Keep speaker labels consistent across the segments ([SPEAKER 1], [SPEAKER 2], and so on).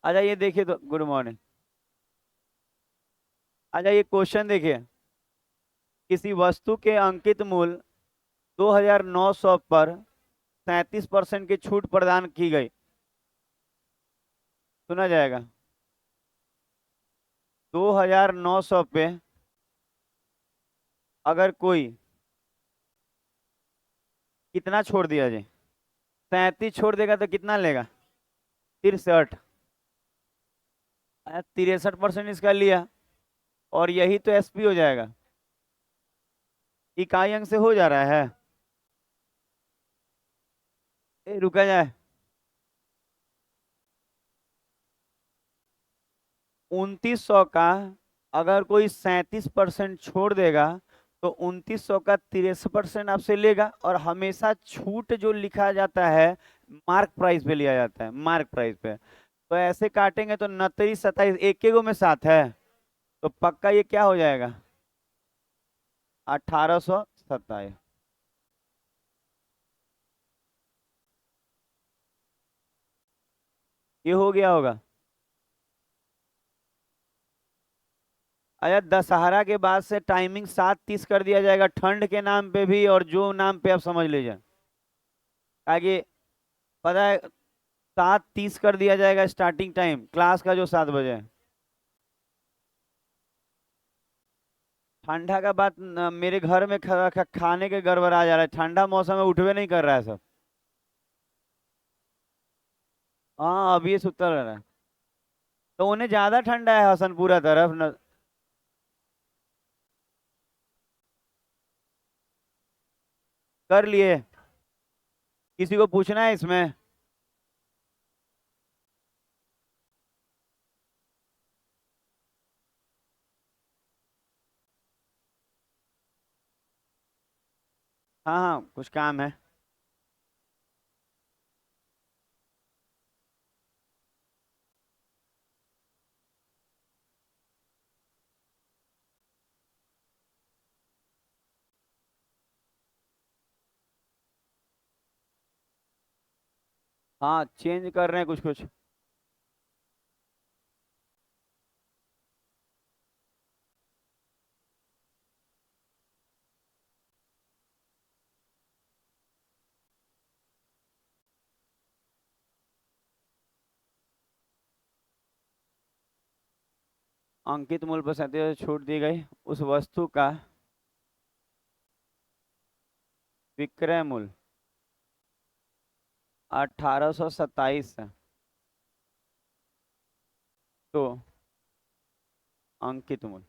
[SPEAKER 1] आ जाइए, देखिए तो गुड मॉर्निंग। आ जाइए, क्वेश्चन देखिए। किसी वस्तु के अंकित मूल्य 2900 पर 37% की छूट प्रदान की गई। सुना जाएगा। 2900 पे अगर कोई कितना छोड़ दिया जाए, 37 छोड़ देगा तो कितना लेगा? 63। 63% इसका लिया, और यही तो एसपी हो जाएगा। इकाई अंक से हो जा रहा है। रुका जाए। 2900 का अगर कोई 37% छोड़ देगा तो 2900 का 63% आपसे लेगा, और हमेशा छूट जो लिखा जाता है मार्क प्राइस पे लिया जाता है, मार्क प्राइस पे। तो ऐसे काटेंगे तो 29 27 एक के गो में 7 है, तो पक्का ये क्या हो जाएगा? 1827। ये हो गया होगा। अरे दशहरा के बाद से टाइमिंग 7:30 कर दिया जाएगा, ठंड के नाम पे भी और जो नाम पे आप समझ लीजिए। आगे पता है, 7:30 कर दिया जाएगा स्टार्टिंग टाइम क्लास का, जो 7 बजे है। ठंडा का बात मेरे घर में खाने के गड़बड़ आ जा रहा है, ठंडा मौसम में उठवे नहीं कर रहा है सब। हाँ, अभी ये सुतल रह रहा है। तो उन्हें ज्यादा ठंडा है हसनपुरा तरफ न। कर लिए? किसी को पूछना है इसमें? हाँ हाँ, कुछ काम है। हाँ, चेंज कर रहे हैं कुछ कुछ। अंकित मूल्य पर 37 छूट दी गई, उस वस्तु का विक्रय मूल्य 1827 है। तो अंकित मूल्य।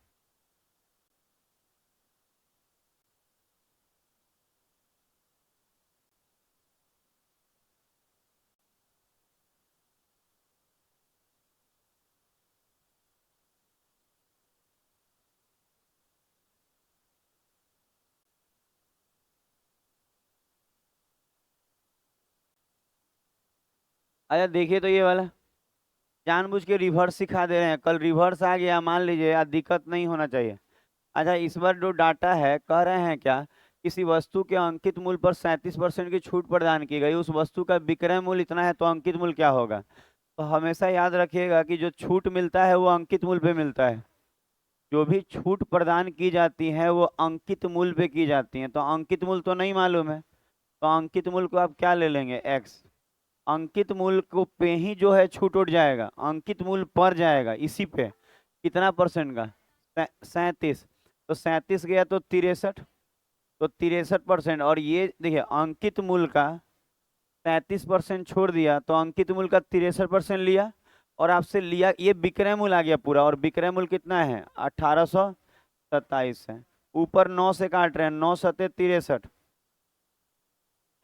[SPEAKER 1] अच्छा देखिए तो ये वाला जानबूझ के रिवर्स सिखा दे रहे हैं, कल रिवर्स आ गया मान लीजिए, या दिक्कत नहीं होना चाहिए। अच्छा, इस बार जो डाटा है कह रहे हैं क्या, किसी वस्तु के अंकित मूल्य पर 37% की छूट प्रदान की गई, उस वस्तु का विक्रय मूल्य इतना है, तो अंकित मूल्य क्या होगा? तो हमेशा याद रखिएगा कि जो छूट मिलता है वो अंकित मूल्य पे मिलता है। जो भी छूट प्रदान की जाती है वो अंकित मूल्य पे की जाती है। तो अंकित मूल्य तो नहीं मालूम है, तो अंकित मूल्य को आप क्या ले लेंगे? एक्स। अंकित मूल्य को पे ही जो है छूट उठ जाएगा, अंकित मूल्य पर जाएगा इसी पे। कितना परसेंट का? 37। तो 37 गया तो 63। तो 63%, और ये देखिए अंकित मूल्य का 37% छोड़ दिया तो अंकित मूल्य का 63% लिया, और आपसे लिया ये विक्रय मूल्य आ गया पूरा, और विक्रय मूल्य कितना है? 1827 है। ऊपर 9 से काट रहे हैं, 9 सत्ते 63।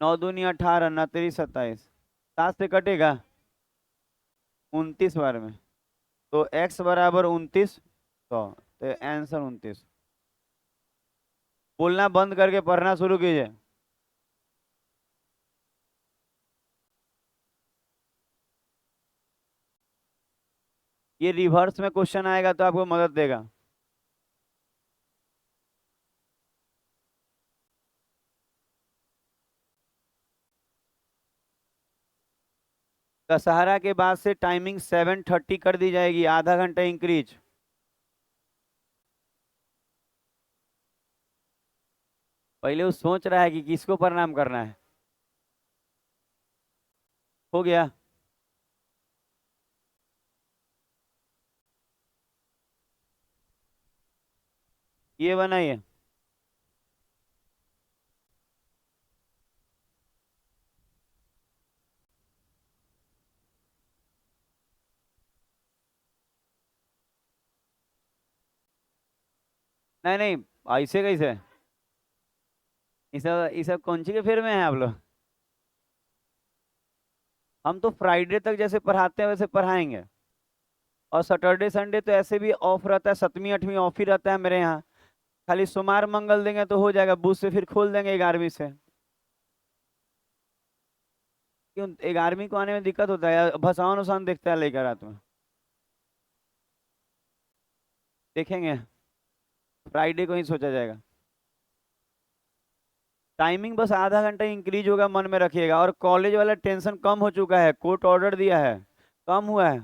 [SPEAKER 1] 9 दूनी 18, 9 तिरी 27। 7 से कटेगा 29 बार में। तो x बराबर 2900। तो आंसर 29। बोलना बंद करके पढ़ना शुरू कीजिए। ये रिवर्स में क्वेश्चन आएगा तो आपको मदद देगा। दशहरा के बाद से टाइमिंग 7:30 कर दी जाएगी, आधा घंटा इंक्रीज। पहले वो सोच रहा है कि किसको प्रणाम करना है। हो गया। ये बनाइए। नहीं नहीं, ऐसे कैसे? ये सब कौन सी के फेर में है आप लोग? हम तो फ्राइडे तक जैसे पढ़ाते हैं वैसे पढ़ाएंगे। और सैटरडे संडे तो ऐसे भी ऑफ रहता है, 7वीं 8वीं ऑफ ही रहता है मेरे यहाँ। खाली सोमवार मंगल देंगे तो हो जाएगा, बुध से फिर खोल देंगे 11वीं से। क्यों 11वीं को आने में दिक्कत होता है? भसावन उसावन देखता है लेकर रात में? देखेंगे, फ्राइडे को ही सोचा जाएगा। टाइमिंग बस आधा घंटा इंक्रीज होगा, मन में रखिएगा। और कॉलेज वाला टेंशन कम हो चुका है, कोर्ट ऑर्डर दिया है। कम हुआ है।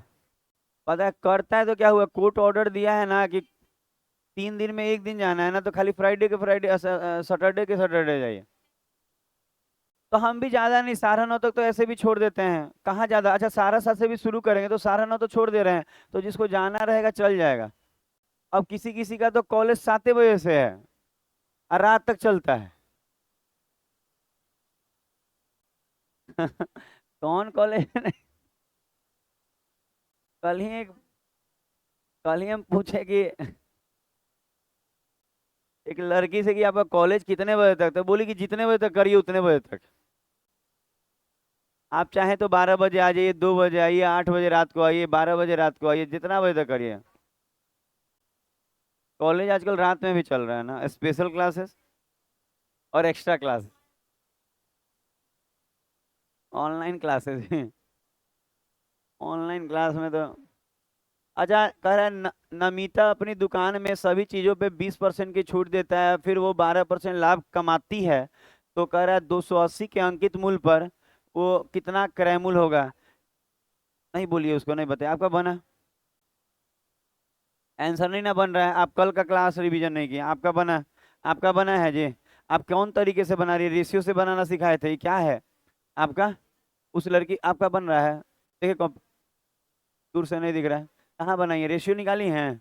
[SPEAKER 1] पता है करता है तो क्या हुआ, कोर्ट ऑर्डर दिया है ना कि 3 दिन में एक दिन जाना है ना, तो खाली फ्राइडे के फ्राइडे, सैटरडे के सैटरडे जाइए। तो हम भी ज्यादा नहीं, 9:30 तक तो ऐसे भी छोड़ देते हैं। कहाँ ज्यादा, अच्छा 7:30 से भी शुरू करेंगे तो 9:30 तो छोड़ दे रहे हैं। तो जिसको जाना रहेगा चल जाएगा। अब किसी किसी का तो कॉलेज 7 बजे से है और रात तक चलता है। कौन कॉलेज? कल ही एक कल ही हम पूछे कि एक लड़की से कि आपका कॉलेज कितने बजे तक, तो बोली कि जितने बजे तक करिए उतने बजे तक। आप चाहें तो 12 बजे आ जाइए, 2 बजे आइए, 8 बजे रात को आइए, 12 बजे रात को आइए, जितना बजे तक करिए। कॉलेज आजकल रात में भी चल रहा है ना, स्पेशल क्लासेस और extra class, online classes. Online class में तो अच्छा कह रहा है नमिता अपनी दुकान में सभी चीज़ों पे 20% की छूट देता है, फिर वो 12% लाभ कमाती है। तो कह रहा है 280 के अंकित मूल्य पर वो कितना क्रय मूल्य होगा? नहीं बोलिए, उसको नहीं बताया। आपका बना आंसर नहीं ना बन रहा है, आप कल का क्लास रिवीजन नहीं किया। आपका बना? आपका बना है जी। आप कौन तरीके से बना रही है? रेशियो से बनाना सिखाए थे, ये क्या है आपका? उस लड़की आपका बन रहा है? देखिए दूर से नहीं दिख रहा है। कहाँ बनाई है? रेशियो निकाली है?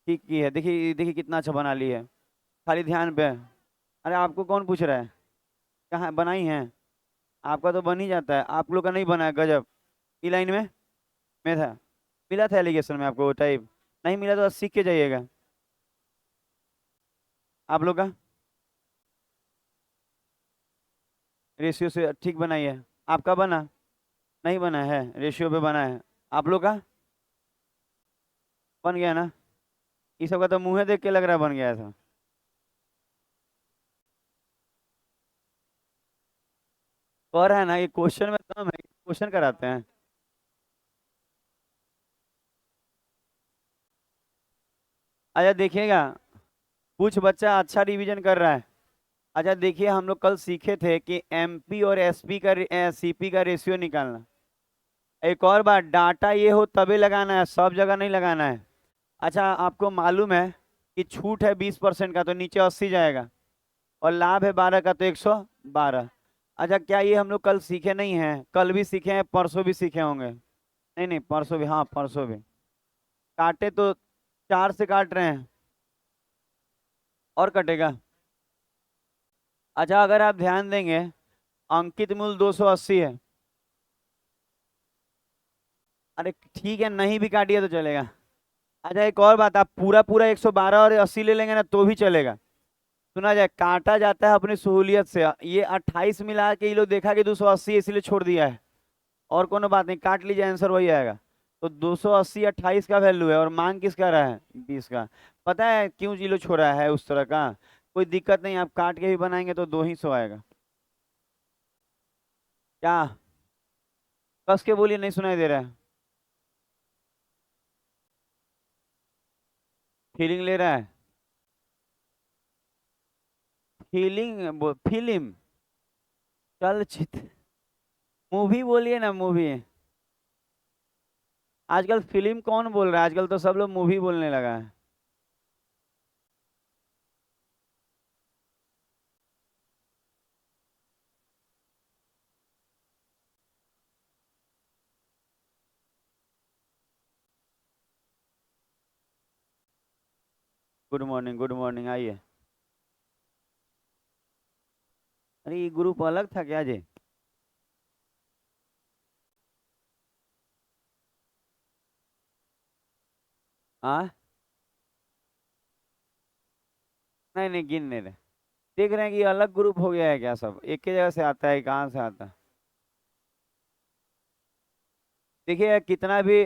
[SPEAKER 1] ठीक की है, देखिए देखिए कितना अच्छा बना ली है। खाली ध्यान पे। अरे आपको कौन पूछ रहा है? कहाँ बनाई है? आपका तो बन ही जाता है, आप लोग का नहीं बना है, गजब। ई लाइन में था, मिला था एलिगेशन में आपको वो टाइप? नहीं मिला तो सीख के जाइएगा। आप लोग का रेशियो से ठीक बनाई है। आपका बना? नहीं बना है, रेशियो पे बना है। आप लोग का बन गया ना? ये सब का तो मुंह देख के लग रहा है बन गया था। कह रहा है ना, ये क्वेश्चन में दम है, क्वेश्चन कराते हैं। अच्छा देखिएगा, कुछ बच्चा अच्छा रिवीजन कर रहा है। अच्छा देखिए, हम लोग कल सीखे थे कि एमपी और एसपी का सीपी का रेशियो निकालना। एक और बात, डाटा ये हो तभी लगाना है, सब जगह नहीं लगाना है। अच्छा आपको मालूम है कि छूट है 20% का तो नीचे 80 जाएगा, और लाभ है 12 का तो 112। अच्छा क्या ये हम लोग कल सीखे नहीं हैं? कल भी सीखे हैं, परसों भी सीखे होंगे। नहीं नहीं, परसों भी, हाँ परसों भी। काटे तो 4 से काट रहे हैं, और कटेगा। अच्छा अगर आप ध्यान देंगे, अंकित मूल्य 280 है। अरे ठीक है, नहीं भी काटिए तो चलेगा। अच्छा एक और बात, आप पूरा पूरा 112 और 80 ले लेंगे ना तो भी चलेगा। सुना जाए, काटा जाता है अपनी सहूलियत से। ये 28 मिला के ये लोग देखा कि 280 इसलिए छोड़ दिया है। और कोनो बात नहीं, काट लीजिए, आंसर वही आएगा। तो 280 28 का वैल्यू है, और मांग किसका रहा है? 20 का। पता है क्यों जीरो छोड़ा है उस तरह का? कोई दिक्कत नहीं, आप काट के भी बनाएंगे तो 2 ही 100 आएगा। क्या? कस के बोलिए, नहीं सुनाई दे रहा है। फीलिंग ले रहा है? फीलिंग फिल्म, चलचित्र। मूवी बोलिए ना, मूवी। आजकल फिल्म कौन बोल रहा है, आजकल तो सब लोग मूवी बोलने लगा है। गुड मॉर्निंग, गुड मॉर्निंग, आइए। अरे ये ग्रुप अलग था क्या जी? हाँ। नहीं नहीं, गिन नहीं रहे। देख रहे हैं कि ये अलग ग्रुप हो गया है क्या, सब एक ही जगह से आता है, कहाँ से आता है? देखिए कितना भी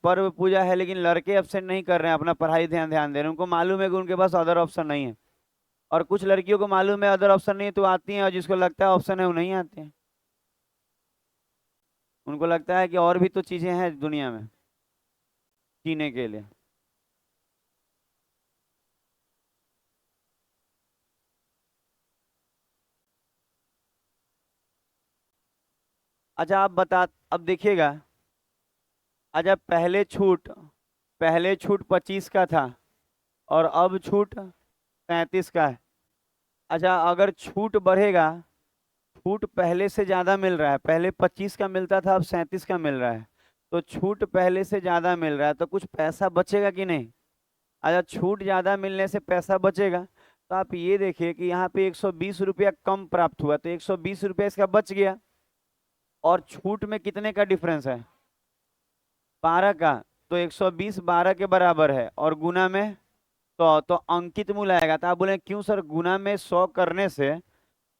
[SPEAKER 1] पर्व पूजा है, लेकिन लड़के एब्सेंट नहीं कर रहे हैं, अपना पढ़ाई ध्यान ध्यान दे रहे हैं। उनको मालूम है कि उनके पास अदर ऑप्शन नहीं है। और कुछ लड़कियों को मालूम है अदर ऑप्शन नहीं है तो आती हैं, और जिसको लगता है ऑप्शन है वो नहीं आती हैं। उनको लगता है कि और भी तो चीजें हैं दुनिया में जीने के लिए। अच्छा आप बता, अब देखिएगा। अच्छा पहले छूट 25 का था, और अब छूट 37 का है। अच्छा अगर छूट बढ़ेगा, छूट पहले से ज्यादा मिल रहा है, पहले 25 का मिलता था, अब 37 का मिल रहा है। तो छूट पहले से ज्यादा मिल रहा है, तो कुछ पैसा बचेगा कि नहीं? अच्छा छूट ज्यादा मिलने से पैसा बचेगा, तो आप ये देखिए कि यहाँ पे 120 रुपया कम प्राप्त हुआ, तो 120 रुपया इसका बच गया। और छूट में कितने का डिफरेंस है? 12 का। तो 120 12 के बराबर है, और गुना में 100, तो अंकित मूल आएगा। तो आप बोले क्यों सर, गुना में 100 करने से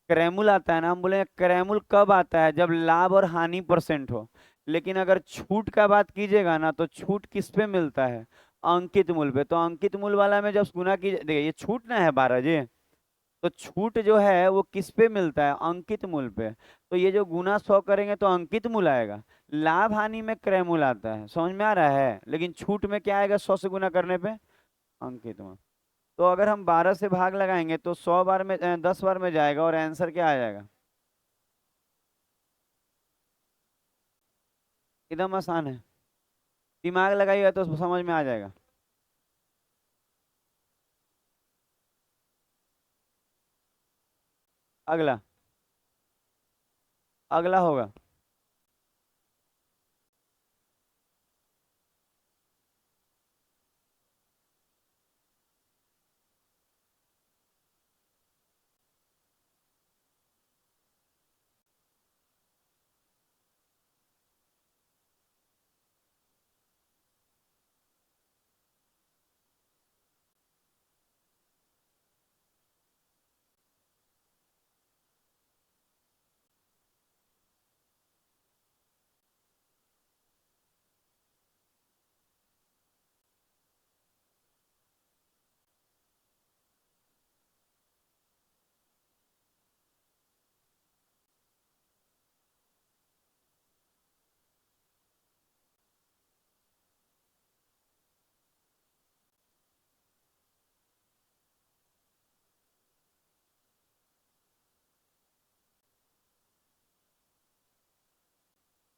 [SPEAKER 1] क्रैमुल आता है ना? हम बोले क्रैमुल कब आता है, जब लाभ और हानि परसेंट हो। लेकिन अगर छूट का बात कीजिएगा ना, तो छूट किस पे मिलता है? अंकित मूल पे। तो अंकित मूल वाला में जब गुना की, देखिए ये छूट ना है 12 जी, तो छूट जो है वो किस पे मिलता है? अंकित मूल पे। तो ये जो गुना 100 करेंगे तो अंकित मूल आएगा। लाभ हानि में क्रय मूल आता है, समझ में आ रहा है? लेकिन छूट में क्या आएगा 100 से गुना करने पे? अंकित मूल। तो अगर हम 12 से भाग लगाएंगे तो 100 बार में 10 बार में जाएगा, और आंसर क्या आ जाएगा? एकदम आसान है। दिमाग लगाइएगा तो समझ में आ जाएगा। अगला। अगला होगा।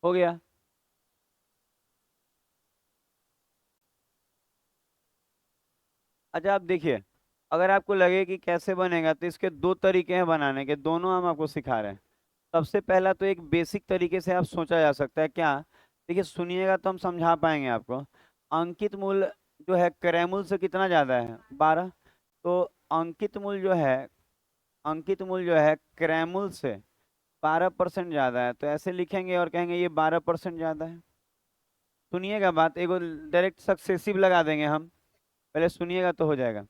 [SPEAKER 1] हो गया। अच्छा आप देखिए, अगर आपको लगे कि कैसे बनेगा, तो इसके दो तरीके हैं बनाने के, दोनों हम आपको सिखा रहे हैं। सबसे पहला तो एक बेसिक तरीके से आप सोचा जा सकता है क्या। देखिए सुनिएगा तो हम समझा पाएंगे आपको। अंकित मूल जो है क्रयमूल से कितना ज्यादा है? 12। तो अंकित मूल जो है, अंकित मूल जो है क्रयमूल से 12% ज्यादा है, तो ऐसे लिखेंगे और कहेंगे ये 12% ज्यादा है। सुनिएगा बात, एगो डायरेक्ट सक्सेसिव लगा देंगे हम, पहले सुनिएगा तो हो जाएगा।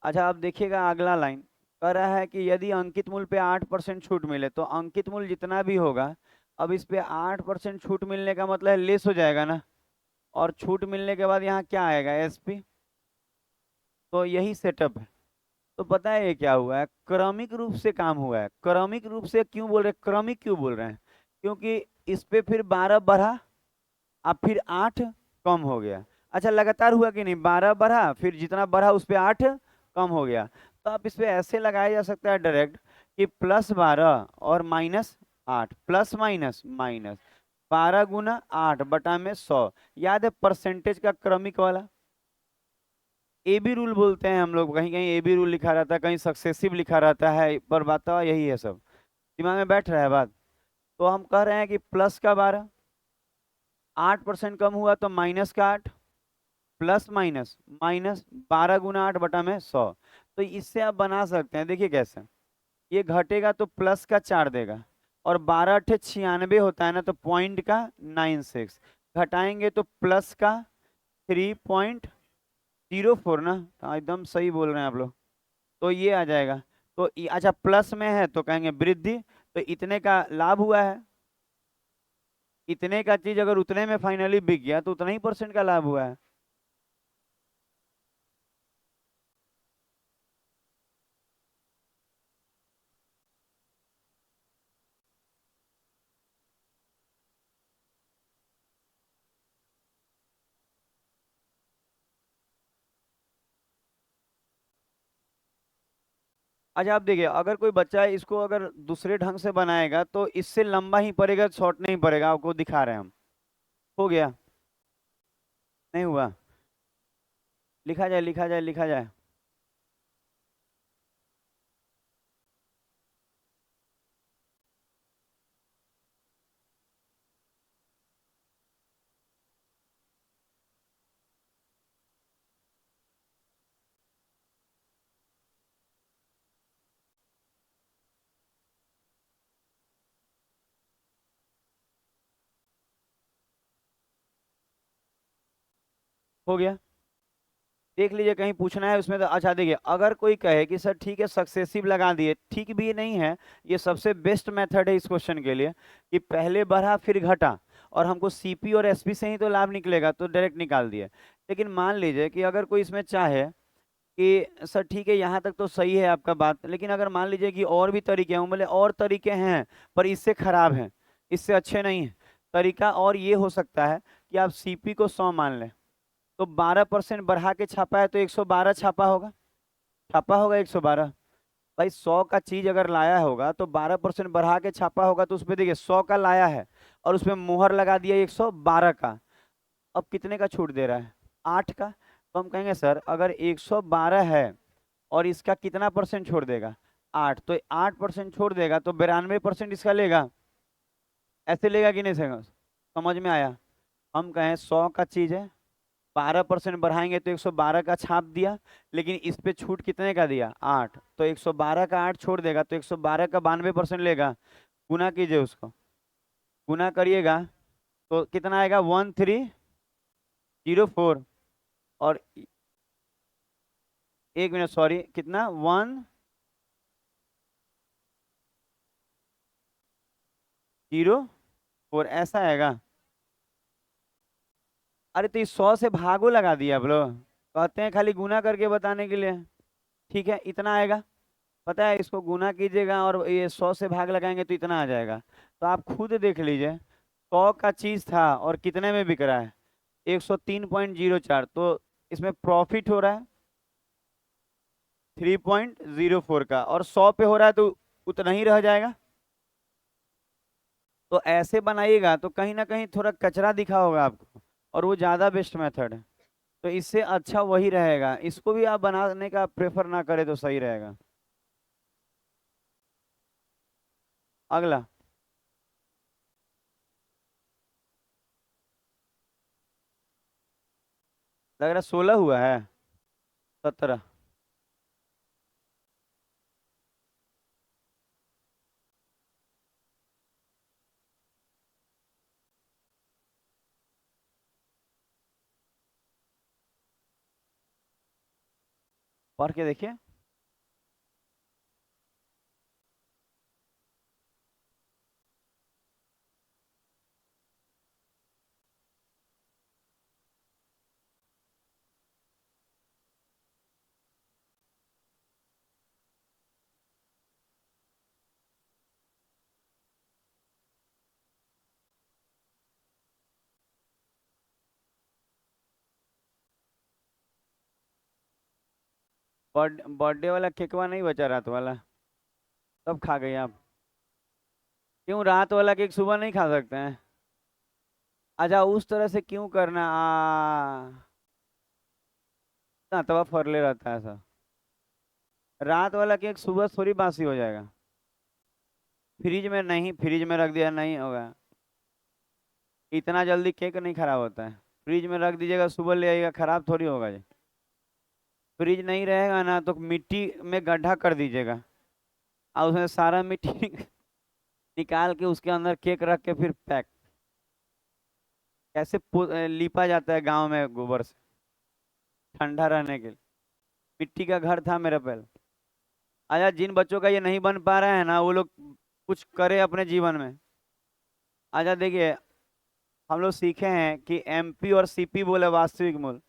[SPEAKER 1] अच्छा अब देखिएगा अगला लाइन। कह रहा है कि यदि अंकित मूल्य पे 8% छूट मिले, तो अंकित मूल्य जितना भी होगा, अब इस पे 8% छूट मिलने का मतलब है लेस हो जाएगा ना। और छूट मिलने के बाद यहाँ क्या आएगा? एसपी। तो यही सेटअप है। तो पता है ये क्या हुआ है? क्रमिक रूप से काम हुआ है। क्रमिक रूप से क्यों बोल रहे हैं, क्रमिक क्यों बोल रहे हैं? क्योंकि इस पे फिर 12 बढ़ा, अब फिर 8 कम हो गया। अच्छा लगातार हुआ कि नहीं? 12 बढ़ा, फिर जितना बढ़ा उस पे 8 कम हो गया। तो आप इस पे ऐसे लगाया जा सकता है डायरेक्ट, कि +12 और 8 प्लस माइनस माइनस 12 × 8 बटा में 100। याद है परसेंटेज का क्रमिक वाला ए बी रूल बोलते हैं हम लोग, कहीं कहीं ए बी रूल लिखा रहता है, कहीं सक्सेसिव लिखा रहता है, पर बात यही है, सब दिमाग में बैठ रहा है बात। तो हम कह रहे हैं कि प्लस का 12, 8% कम हुआ तो माइनस का 8, प्लस माइनस माइनस 12 × 8 बटा में 100। तो इससे आप बना सकते हैं, देखिए कैसे, ये घटेगा तो प्लस का 4 देगा, और 12×8 = 96 होता है ना, तो पॉइंट का 96 घटाएंगे तो प्लस का 3.04 ना। हाँ, एकदम सही बोल रहे हैं आप लोग। तो ये आ जाएगा। तो अच्छा प्लस में है तो कहेंगे वृद्धि, तो इतने का लाभ हुआ है, इतने का चीज अगर उतने में फाइनली बिक गया तो उतना ही परसेंट का लाभ हुआ है। अच्छा आप देखिए, अगर कोई बच्चा इसको अगर दूसरे ढंग से बनाएगा तो इससे लंबा ही पड़ेगा, शॉर्ट नहीं पड़ेगा, आपको दिखा रहे हैं हम। हो गया, नहीं हुआ, लिखा जाए लिखा जाए लिखा जाए। हो गया, देख लीजिए कहीं पूछना है उसमें तो। अच्छा देखिए, अगर कोई कहे कि सर ठीक है सक्सेसिव लगा दिए, ठीक भी नहीं है, ये सबसे बेस्ट मेथड है इस क्वेश्चन के लिए, कि पहले बढ़ा फिर घटा, और हमको सीपी और एसपी से ही तो लाभ निकलेगा, तो डायरेक्ट निकाल दिए। लेकिन मान लीजिए कि अगर कोई इसमें चाहे कि सर ठीक है यहाँ तक तो सही है आपका बात, लेकिन अगर मान लीजिए कि और भी तरीके हैं, बोले और तरीके हैं पर इससे खराब हैं, इससे अच्छे नहीं हैं, तरीका और ये हो सकता है कि आप सीपी को 100 मान लें, तो 12% बढ़ा के छापा है तो 112 छापा होगा, छापा होगा 112। भाई 100 का चीज अगर लाया होगा तो 12% बढ़ा के छापा होगा, तो उसपे देखिए 100 का लाया है और उसमें मोहर लगा दिया 112 का। अब कितने का छूट दे रहा है? 8 का। तो हम कहेंगे सर अगर 112 है और इसका कितना परसेंट छोड़ देगा? 8, तो 8% छोड़ देगा तो 92% इसका लेगा। ऐसे लेगा कि नहीं लेगा? समझ में आया? हम कहें 100 का चीज है, 12% बढ़ाएंगे तो 112 का छाप दिया, लेकिन इस पे छूट कितने का दिया? 8, तो 112 का 8 छोड़ देगा, तो 112 का 92% लेगा। गुना कीजिए उसको, गुना करिएगा तो कितना आएगा? 1304। और 1 मिनट, सॉरी, कितना? 104 ऐसा आएगा। अरे तो इस 100 से भागो लगा दिया आप लोग, कहते हैं खाली गुना करके बताने के लिए। ठीक है, इतना आएगा। पता है इसको गुना कीजिएगा और ये 100 से भाग लगाएंगे तो इतना आ जाएगा। तो आप खुद देख लीजिए, 100 का चीज था और कितने में बिक रहा है? 103.04। तो इसमें प्रॉफिट हो रहा है 3.04 का, और 100 पे हो रहा है तो उतना ही रह जाएगा। तो ऐसे बनाइएगा तो कहीं ना कहीं थोड़ा कचरा दिखा होगा आपको, और वो ज्यादा बेस्ट मेथड है। तो इससे अच्छा वही रहेगा, इसको भी आप बनाने का प्रेफर ना करें तो सही रहेगा। अगला, लग रहा 16 हुआ है। 17। पढ़ के देखिए। बर्थडे वाला केकवा नहीं बचा रात वाला, तब खा गए आप। क्यों रात वाला केक सुबह नहीं खा सकते हैं? अच्छा, उस तरह से क्यों करना ना, तवा फरले रहता है ऐसा। रात वाला केक सुबह थोड़ी बासी हो जाएगा। फ्रिज में नहीं, फ्रिज में रख दिया नहीं होगा। इतना जल्दी केक नहीं खराब होता है। फ्रिज में रख दीजिएगा, सुबह ले आइएगा, खराब थोड़ी होगा जी। फ्रिज नहीं रहेगा ना तो मिट्टी में गड्ढा कर दीजिएगा और उसमें सारा मिट्टी निकाल के उसके अंदर केक रख के फिर पैक। कैसे लिपा जाता है गांव में गोबर से, ठंडा रहने के लिए। मिट्टी का घर था मेरा पहले। अच्छा, जिन बच्चों का ये नहीं बन पा रहा है ना, वो लोग कुछ करे अपने जीवन में। अच्छा देखिए, हम लोग सीखे हैं कि एमपी और सीपी बोले वास्तविक मूल्य।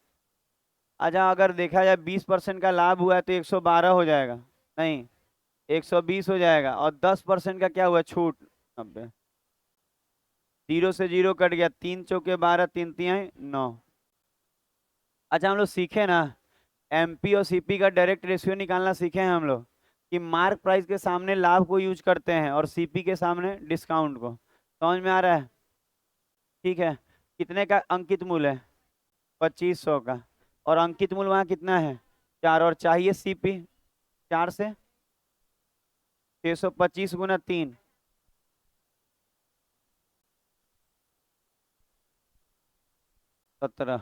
[SPEAKER 1] अच्छा, अगर देखा जाए 20% का लाभ हुआ है तो 112 हो जाएगा। नहीं, 120 हो जाएगा। और 10% का क्या हुआ, छूट 90। जीरो से जीरो कट गया, 3 चौके 12, 3 तिहाई 9। अच्छा, हम लोग सीखे ना, एमपी और सीपी का डायरेक्ट रेशियो निकालना सीखे हैं हम लोग, कि मार्क प्राइस के सामने लाभ को यूज करते हैं और सीपी के सामने डिस्काउंट को। समझ में आ रहा है? ठीक है। कितने का अंकित मूल्य है? 2500 का। और अंकित मूल्य वहाँ कितना है? 4। और चाहिए सीपी 4 से 625 गुना 3। 17।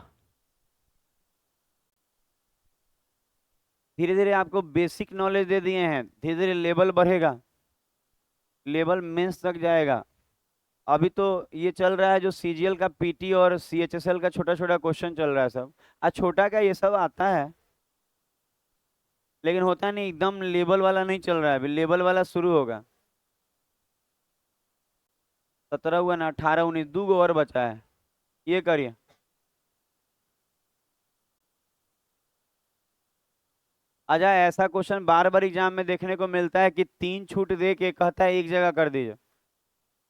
[SPEAKER 1] धीरे धीरे आपको बेसिक नॉलेज दे दिए हैं, धीरे धीरे लेवल बढ़ेगा, लेवल मेंस तक जाएगा। अभी तो ये चल रहा है जो सीजीएल का पीटी और सीएचएसएल का छोटा छोटा क्वेश्चन चल रहा है सब। आज छोटा का ये सब आता है, लेकिन होता नहीं, एकदम लेवल वाला नहीं चल रहा है, अभी लेवल वाला शुरू होगा। 17 हुआ ना, 18 19, 2 गो और बचा है। ये करिए। अच्छा, ऐसा क्वेश्चन बार बार एग्जाम में देखने को मिलता है कि 3 छूट दे के कहता है एक जगह कर दीजिए।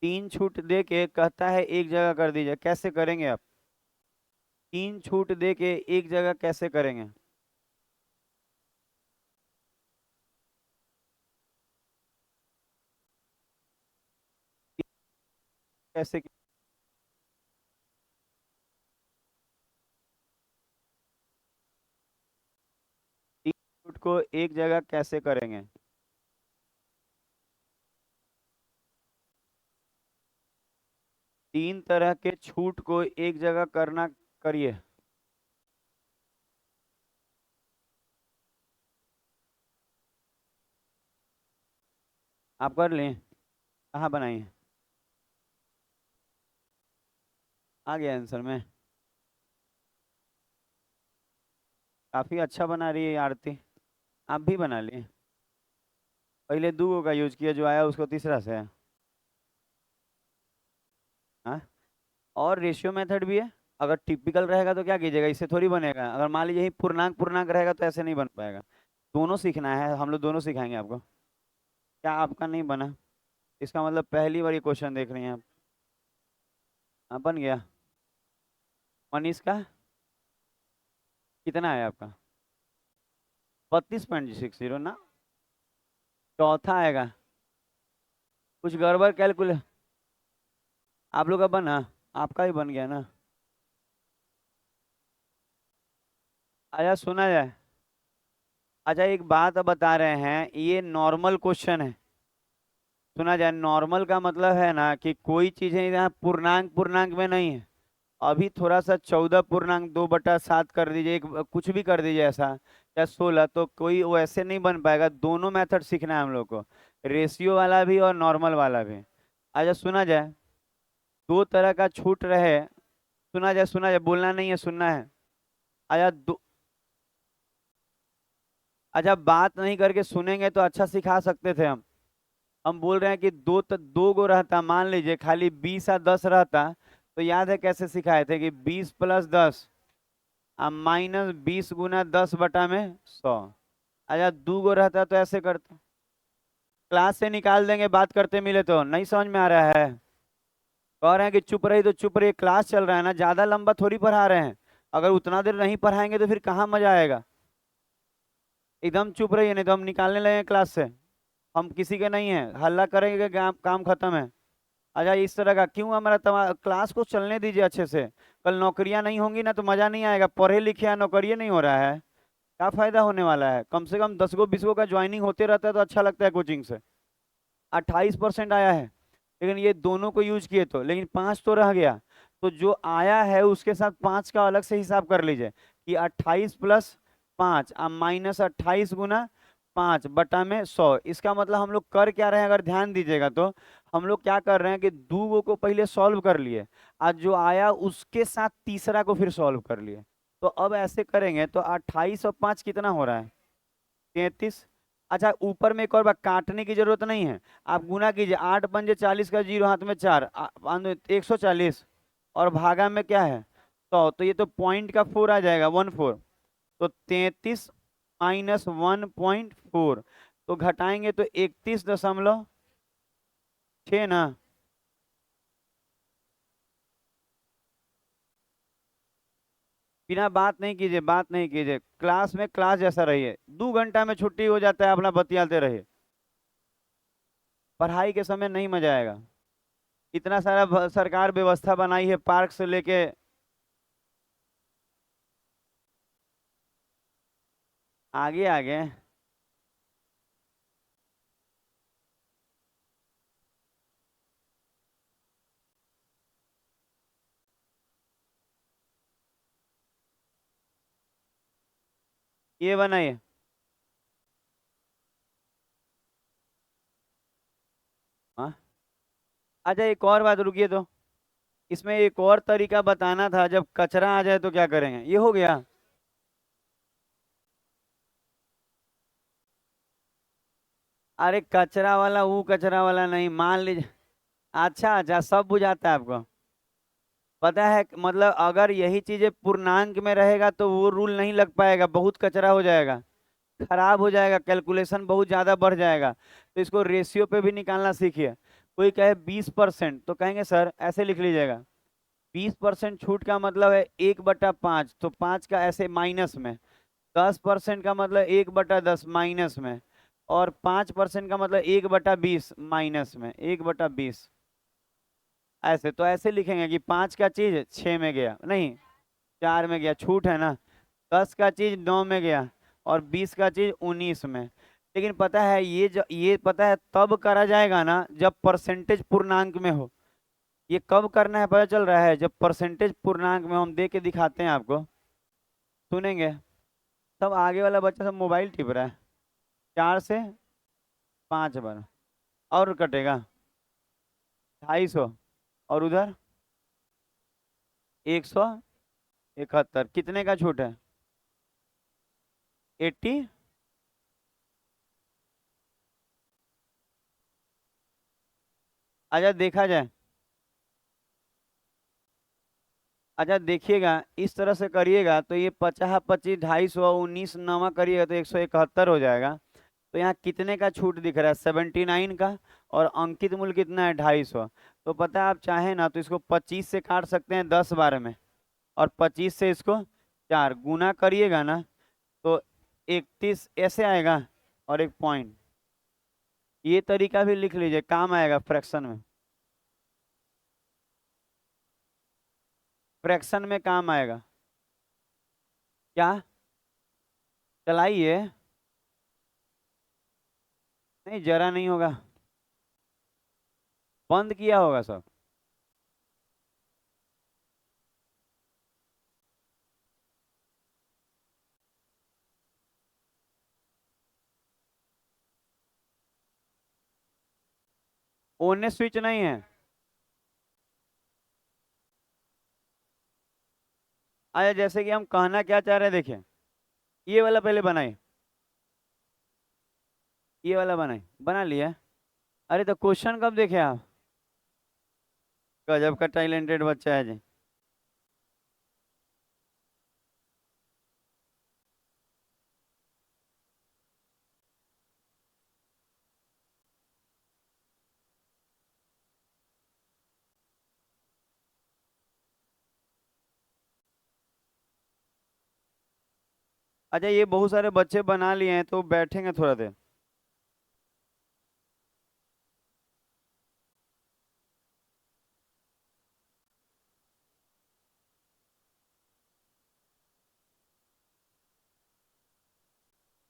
[SPEAKER 1] 3 छूट दे के कहता है एक जगह कर दीजिए, कैसे करेंगे आप? 3 छूट दे के एक जगह कैसे करेंगे? कैसे? 3 छूट को एक जगह कैसे करेंगे? 3 तरह के छूट को एक जगह करना, करिए। आप कर लें? कहाँ बनाई है? आ गया आंसर में। काफी अच्छा बना रही है आरती। आप भी बना लिए? पहले दूगो का यूज किया, जो आया उसको तीसरा से। हाँ। और रेशियो मेथड भी है। अगर टिपिकल रहेगा तो क्या कीजिएगा, इससे थोड़ी बनेगा। अगर मान लीजिए यही पूर्णांक पूर्णांक रहेगा तो ऐसे नहीं बन पाएगा। दोनों सीखना है, हम लोग दोनों सिखाएंगे आपको। क्या आपका नहीं बना? इसका मतलब पहली बार ये क्वेश्चन देख रही हैं आप। हाँ, बन गया। मनीष का कितना है आपका? 32.60 ना। चौथा आएगा। कुछ गड़बड़ कैलकुलेट। आप लोग का बना? आपका ही बन गया ना। अच्छा, सुना जाए। अच्छा, एक बात अब बता रहे हैं, ये नॉर्मल क्वेश्चन है। सुना जाए, नॉर्मल का मतलब है ना कि कोई चीजें यहाँ पूर्णांक पूर्णांक में नहीं है। अभी थोड़ा सा 14 पूर्णांक 2/7 कर दीजिए, एक कुछ भी कर दीजिए ऐसा, या 16, तो कोई वैसे नहीं बन पाएगा। दोनों मेथड सीखना है हम लोग को, रेशियो वाला भी और नॉर्मल वाला भी। अच्छा, सुना जाए। 2 तरह का छूट रहे। सुना जाए, सुना जाए, बोलना नहीं है, सुनना है। अच्छा दो। अच्छा, बात नहीं करके सुनेंगे तो अच्छा सिखा सकते थे हम। हम बोल रहे हैं कि दो गो रहता, मान लीजिए खाली 20 या 10 रहता, तो याद है कैसे सिखाए थे कि 20 + 10 अब -20 गुना 10/100। अच्छा, 2 गो रहता तो ऐसे करते। क्लास से निकाल देंगे, बात करते मिले तो। नहीं समझ में आ रहा है? कह रहे हैं कि चुप रही तो चुप रही, क्लास चल रहा है ना, ज्यादा लंबा थोड़ी पढ़ा रहे हैं। अगर उतना देर नहीं पढ़ाएंगे तो फिर कहाँ मजा आएगा। एकदम चुप रहिए, नहीं तो हम निकालने लगे क्लास से। हम किसी के नहीं है, हल्ला करेंगे, काम काम खत्म है। अच्छा इस तरह का क्यों, हमारा क्लास को चलने दीजिए अच्छे से। कल नौकरियां नहीं होंगी ना तो मजा नहीं आएगा, पढ़े लिखे हैं नौकरी नहीं हो रहा है, क्या फायदा होने वाला है। कम से कम 10 गो 20 गो का ज्वाइनिंग होते रहता है तो अच्छा लगता है कोचिंग से। 28% आया है, लेकिन ये दोनों को यूज किए तो, लेकिन 5 तो रह गया। तो जो आया है उसके साथ 5 का अलग से हिसाब कर लीजिए कि 28 + 5 -28 गुना 5/100। इसका मतलब हम लोग कर क्या रहे हैं, अगर ध्यान दीजिएगा तो हम लोग क्या कर रहे हैं कि 2 गो को पहले सॉल्व कर लिए, आज जो आया उसके साथ तीसरा को फिर सॉल्व कर लिए। तो अब ऐसे करेंगे तो 28 और 5 कितना हो रहा है, 33। अच्छा ऊपर में एक और बात, काटने की जरूरत नहीं है, आप गुना कीजिए, 8 × 5 = 40 का जीरो हाथ में 4, 140, और भागा में क्या है 100, तो ये तो पॉइंट का 4 आ जाएगा, 14। तो 33 - 1.4, तो घटाएंगे तो 31.6 ना। बिना बात नहीं कीजिए, बात नहीं कीजिए, क्लास में क्लास जैसा रहिए, 2 घंटा में छुट्टी हो जाता है, अपना बतियाते रहिए। पढ़ाई के समय नहीं मजा आएगा। इतना सारा सरकार व्यवस्था बनाई है, पार्क से लेके। आगे आगे। ये बनाइए। हाँ। अच्छा एक और बात रुकिए तो, इसमें एक और तरीका बताना था, जब कचरा आ जाए तो क्या करेंगे, ये हो गया। अरे कचरा वाला, वो कचरा वाला नहीं, मान लीजिए। अच्छा अच्छा, सब बुझाता है आपको। पता है मतलब अगर यही चीजें पूर्णांक में रहेगा तो वो रूल नहीं लग पाएगा, बहुत कचरा हो जाएगा, खराब हो जाएगा, कैलकुलेशन बहुत ज्यादा बढ़ जाएगा। तो इसको रेशियो पे भी निकालना सीखिए। कोई कहे 20%, तो कहेंगे सर ऐसे लिख लीजिएगा, 20% छूट का मतलब है 1/5, तो 5 का ऐसे माइनस में, 10% का मतलब 1/10 माइनस में, और 5% का मतलब 1/20 माइनस में, 1/20। ऐसे तो ऐसे लिखेंगे कि 5 का चीज 6 में गया, नहीं 4 में गया, छूट है ना। 10 का चीज 9 में गया, और 20 का चीज 19 में। लेकिन पता है ये पता है तब करा जाएगा ना जब परसेंटेज पूर्णांक में हो। ये कब करना है पता चल रहा है, जब परसेंटेज पूर्णांक में, हम दे के दिखाते हैं आपको, सुनेंगे। सब आगे वाला बच्चा सब मोबाइल टिप रहा है। 4 से 5 बार और कटेगा 250, और उधर 171, कितने का छूट है, 80। अच्छा देखा जाए, अच्छा देखिएगा इस तरह से करिएगा तो ये 50 25 250 19 नवा करिएगा तो 171 हो जाएगा। तो यहाँ कितने का छूट दिख रहा है, 79 का, और अंकित मूल्य कितना है 250। तो पता है आप चाहें ना तो इसको 25 से काट सकते हैं 10 बार में, और 25 से इसको 4 गुना करिएगा ना तो 31 ऐसे आएगा, और एक पॉइंट। ये तरीका भी लिख लीजिए, काम आएगा फ्रैक्शन में, फ्रैक्शन में काम आएगा। क्या, चलाइए। नहीं जरा नहीं होगा, बंद किया होगा सब। ओने स्विच नहीं है। अच्छा जैसे कि हम कहना क्या चाह रहे हैं, देखिए ये वाला पहले बनाए, ये वाला बनाए, बना लिया। अरे तो क्वेश्चन कब देखे आप, गजब का टैलेंटेड बच्चा है जी। अच्छा ये बहुत सारे बच्चे बना लिए हैं तो बैठेंगे थोड़ा देर।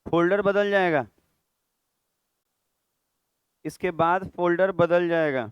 [SPEAKER 1] फोल्डर बदल जाएगा, इसके बाद फोल्डर बदल जाएगा।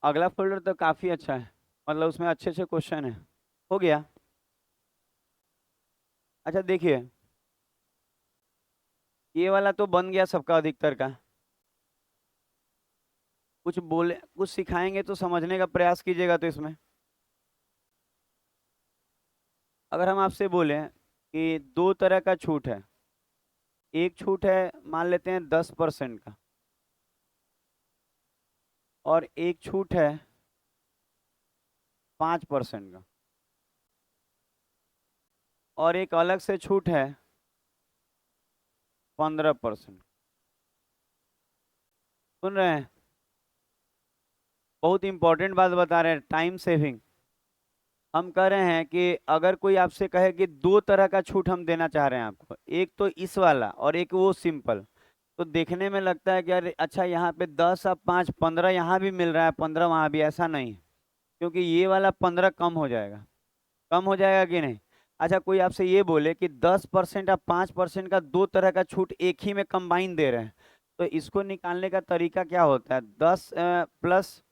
[SPEAKER 1] अगला फोल्डर तो काफी अच्छा है, मतलब उसमें अच्छे अच्छे क्वेश्चन है। हो गया। अच्छा देखिए, ये वाला तो बन गया सबका अधिकतर का। कुछ बोले, कुछ सिखाएंगे तो समझने का प्रयास कीजिएगा। तो इसमें अगर हम आपसे बोले कि दो तरह का छूट है, एक छूट है मान लेते हैं 10% का, और एक छूट है 5% का, और एक अलग से छूट है 15%। सुन रहे हैं? बहुत इंपॉर्टेंट बात बता रहे हैं, टाइम सेविंग। हम कह रहे हैं कि अगर कोई आपसे कहे कि दो तरह का छूट हम देना चाह रहे हैं आपको, एक तो इस वाला और एक वो सिंपल, तो देखने में लगता है कि अरे अच्छा यहाँ पे 10 अब 5 15 यहाँ भी मिल रहा है, 15 वहाँ भी, ऐसा नहीं है। क्योंकि ये वाला 15 कम हो जाएगा। कम हो जाएगा कि नहीं? अच्छा कोई आपसे ये बोले कि 10% या 5% का दो तरह का छूट एक ही में कंबाइन दे रहे हैं, तो इसको निकालने का तरीका क्या होता है? 10 प्लस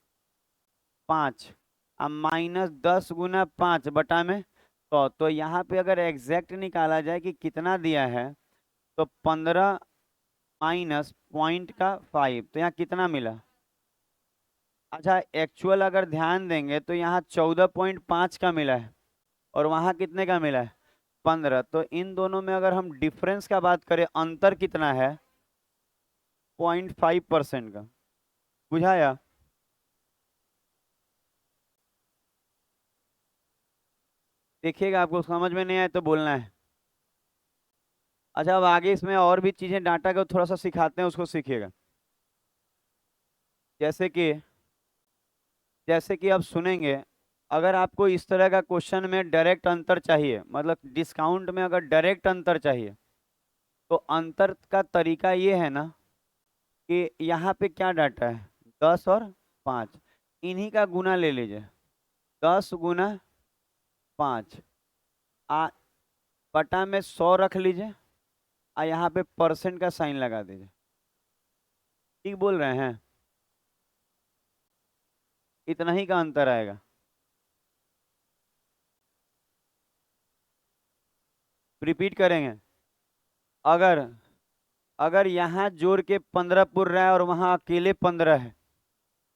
[SPEAKER 1] 5 अब -10 × 5 तो यहाँ पे अगर एग्जैक्ट निकाला जाए कि कितना दिया है, तो 15 माइनस पॉइंट का 5, तो यहाँ कितना मिला? अच्छा एक्चुअल अगर ध्यान देंगे तो यहाँ 14.5 का मिला है, और वहाँ कितने का मिला है? 15। तो इन दोनों में अगर हम डिफरेंस का बात करें, अंतर कितना है? 0.5% का। बुझाया? देखिएगा, आपको समझ में नहीं आए तो बोलना है। अच्छा अब आगे इसमें और भी चीजें डाटा को थोड़ा सा सिखाते हैं, उसको सीखिएगा। जैसे कि जैसे कि अब सुनेंगे, अगर आपको इस तरह का क्वेश्चन में डायरेक्ट अंतर चाहिए, मतलब डिस्काउंट में अगर डायरेक्ट अंतर चाहिए, तो अंतर का तरीका ये है ना कि यहाँ पे क्या डाटा है? 10 और 5, इन्हीं का गुना ले लीजिए। 10 × 5 आ बटा में 100 रख लीजिए, और यहाँ पे परसेंट का साइन लगा दीजिए। ठीक बोल रहे हैं? इतना ही का अंतर आएगा। रिपीट करेंगे। अगर अगर यहाँ जोड़ के 15 पुर रहा है और वहाँ अकेले 15 है,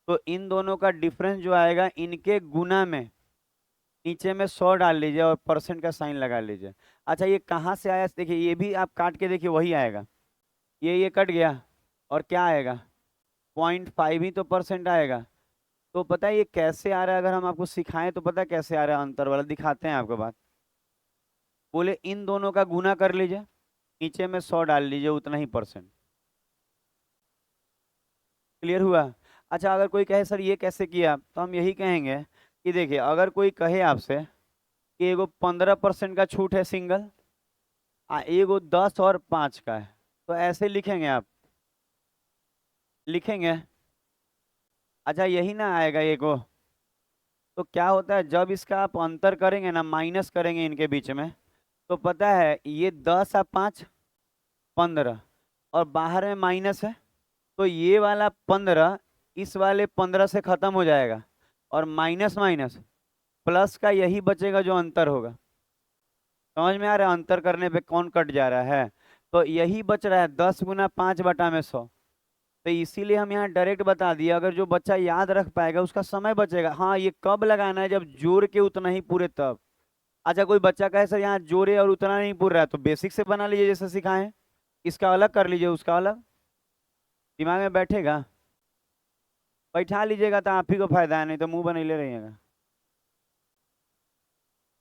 [SPEAKER 1] तो इन दोनों का डिफरेंस जो आएगा, इनके गुना में नीचे में 100 डाल लीजिए और परसेंट का साइन लगा लीजिए। अच्छा ये कहाँ से आया? देखिए ये भी आप काट के देखिए, वही आएगा। ये कट गया, और क्या आएगा? 0.5 ही तो परसेंट आएगा। तो पता है ये कैसे आ रहा है? अगर हम आपको सिखाएं तो पता है कैसे आ रहा है अंतर वाला? दिखाते हैं आपको बात। बोले इन दोनों का गुना कर लीजिए, नीचे में 100 डाल लीजिए, उतना ही परसेंट। क्लियर हुआ? अच्छा अगर कोई कहे सर ये कैसे किया, तो हम यही कहेंगे कि देखिए, अगर कोई कहे आपसे कि एगो 15% का छूट है सिंगल, एगो 10 और 5 का है, तो ऐसे लिखेंगे आप? लिखेंगे? अच्छा यही ना आएगा एगो। तो क्या होता है जब इसका आप अंतर करेंगे ना, माइनस करेंगे इनके बीच में, तो पता है ये 10 और 5 15, और बाहर में माइनस है, तो ये वाला 15 इस वाले 15 से खत्म हो जाएगा, और माइनस माइनस प्लस का यही बचेगा जो अंतर होगा। समझ में आ रहा है अंतर करने पे कौन कट जा रहा है? तो यही बच रहा है 10 × 5 बटा में 100। तो इसीलिए हम यहाँ डायरेक्ट बता दिया, अगर जो बच्चा याद रख पाएगा उसका समय बचेगा। हाँ, ये कब लगाना है, जब जोड़ के उतना ही पूरे तब। अच्छा, कोई बच्चा कहे सर यहाँ जोड़े और उतना नहीं पूर रहा है, तो बेसिक से बना लीजिए जैसे सिखाएं, इसका अलग कर लीजिए उसका अलग, दिमाग में बैठेगा। बैठा लीजिएगा तो आप ही को फायदा है, नहीं तो मुंह बने ले रहिएगा।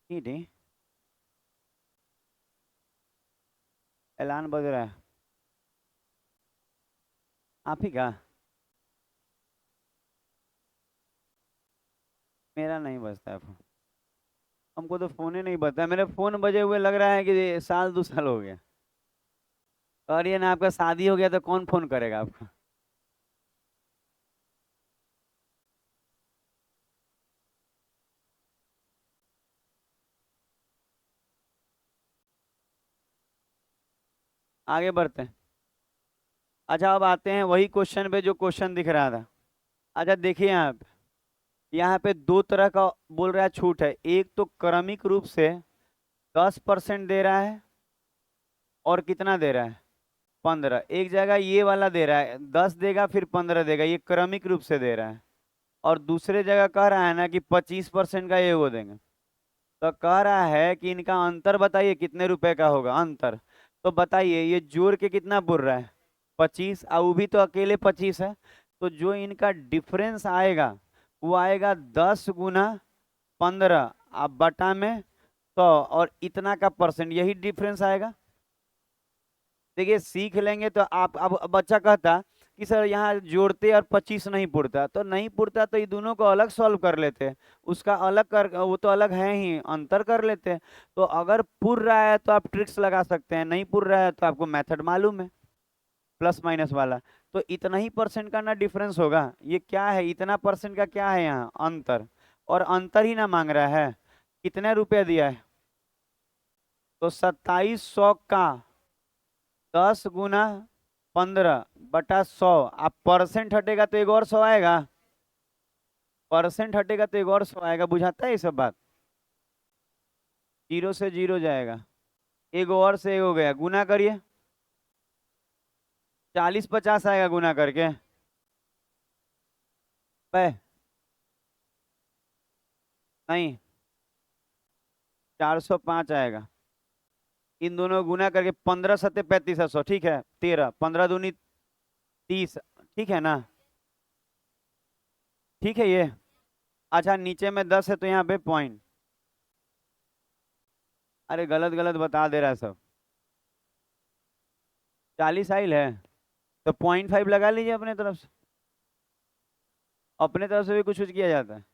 [SPEAKER 1] ठीक है, ऐलान बज रहा है आप ही का, मेरा नहीं बजता है फोन। हमको तो फोन ही नहीं बजता है। मेरे फोन बजे हुए लग रहा है कि साल 2 साल हो गया। और ये ना, आपका शादी हो गया तो कौन फोन करेगा आपको। आगे बढ़ते हैं। अच्छा, अब आते हैं वही क्वेश्चन पे जो क्वेश्चन दिख रहा था। अच्छा देखिए, यहाँ पे दो तरह का बोल रहा है छूट है। एक तो क्रमिक रूप से 10% दे रहा है, और कितना दे रहा है, 15। एक जगह ये वाला दे रहा है 10 देगा फिर 15 देगा, ये क्रमिक रूप से दे रहा है। और दूसरे जगह कह रहा है ना कि 25% का ये वो देंगे। तो कह रहा है कि इनका अंतर बताइए कितने रुपए का होगा अंतर। तो बताइए, ये जोड़ के कितना बोल रहा है, 25, और वो भी तो अकेले 25 है। तो जो इनका डिफरेंस आएगा वो आएगा 10 गुना 15, अब बटा में 100, और इतना का परसेंट, यही डिफरेंस आएगा। देखिए सीख लेंगे तो आप, अब बच्चा कहता कि सर यहाँ जोड़ते और 25 नहीं पुरता, तो नहीं पुरता तो ये दोनों को अलग सॉल्व कर लेते, उसका अलग कर, वो तो अलग है ही, अंतर कर लेते। तो अगर पुर रहा है तो आप ट्रिक्स लगा सकते हैं, नहीं पुर रहा है तो आपको मेथड मालूम है, प्लस माइनस वाला। तो इतना ही परसेंट का ना डिफरेंस होगा। ये क्या है, इतना परसेंट का क्या है यहाँ, अंतर। और अंतर ही ना मांग रहा है, कितने रुपए दिया है, तो 2700 का 10 गुना 15 बटा 100। आप परसेंट हटेगा तो एक और 100 आएगा, परसेंट हटेगा तो एक और 100 आएगा। बुझाता है ये सब बात। जीरो से जीरो जाएगा, एक और से एक हो गया, गुना करिए, 40 50 आएगा गुना करके। पे नहीं, 405 आएगा। इन दोनों को गुना करके 15 7 35 100, ठीक है, 13, 15 दूनी 30, ठीक है ना, ठीक है ये। अच्छा, नीचे में 10 है तो यहाँ पे पॉइंट, अरे गलत गलत बता दे रहा है सब। 40 आइल है तो 0.5 लगा लीजिए अपने तरफ से, अपने तरफ से भी कुछ कुछ किया जाता है।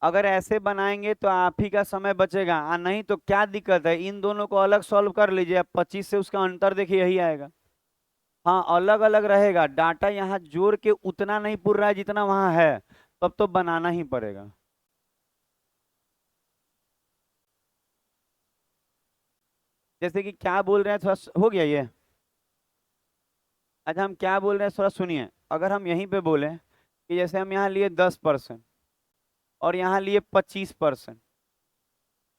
[SPEAKER 1] अगर ऐसे बनाएंगे तो आप ही का समय बचेगा, नहीं तो क्या दिक्कत है, इन दोनों को अलग सॉल्व कर लीजिए, अब 25 से उसका अंतर देखिए यही आएगा। हाँ, अलग अलग रहेगा डाटा, यहाँ जोड़ के उतना नहीं पुर रहा है जितना वहां है, तब तो बनाना ही पड़ेगा। जैसे कि क्या बोल रहे हैं, थोड़ा हो गया ये। अच्छा, हम क्या बोल रहे हैं थोड़ा सुनिए। अगर हम यहीं पे बोले कि जैसे हम यहाँ लिए 10% और यहाँ लिए 25%,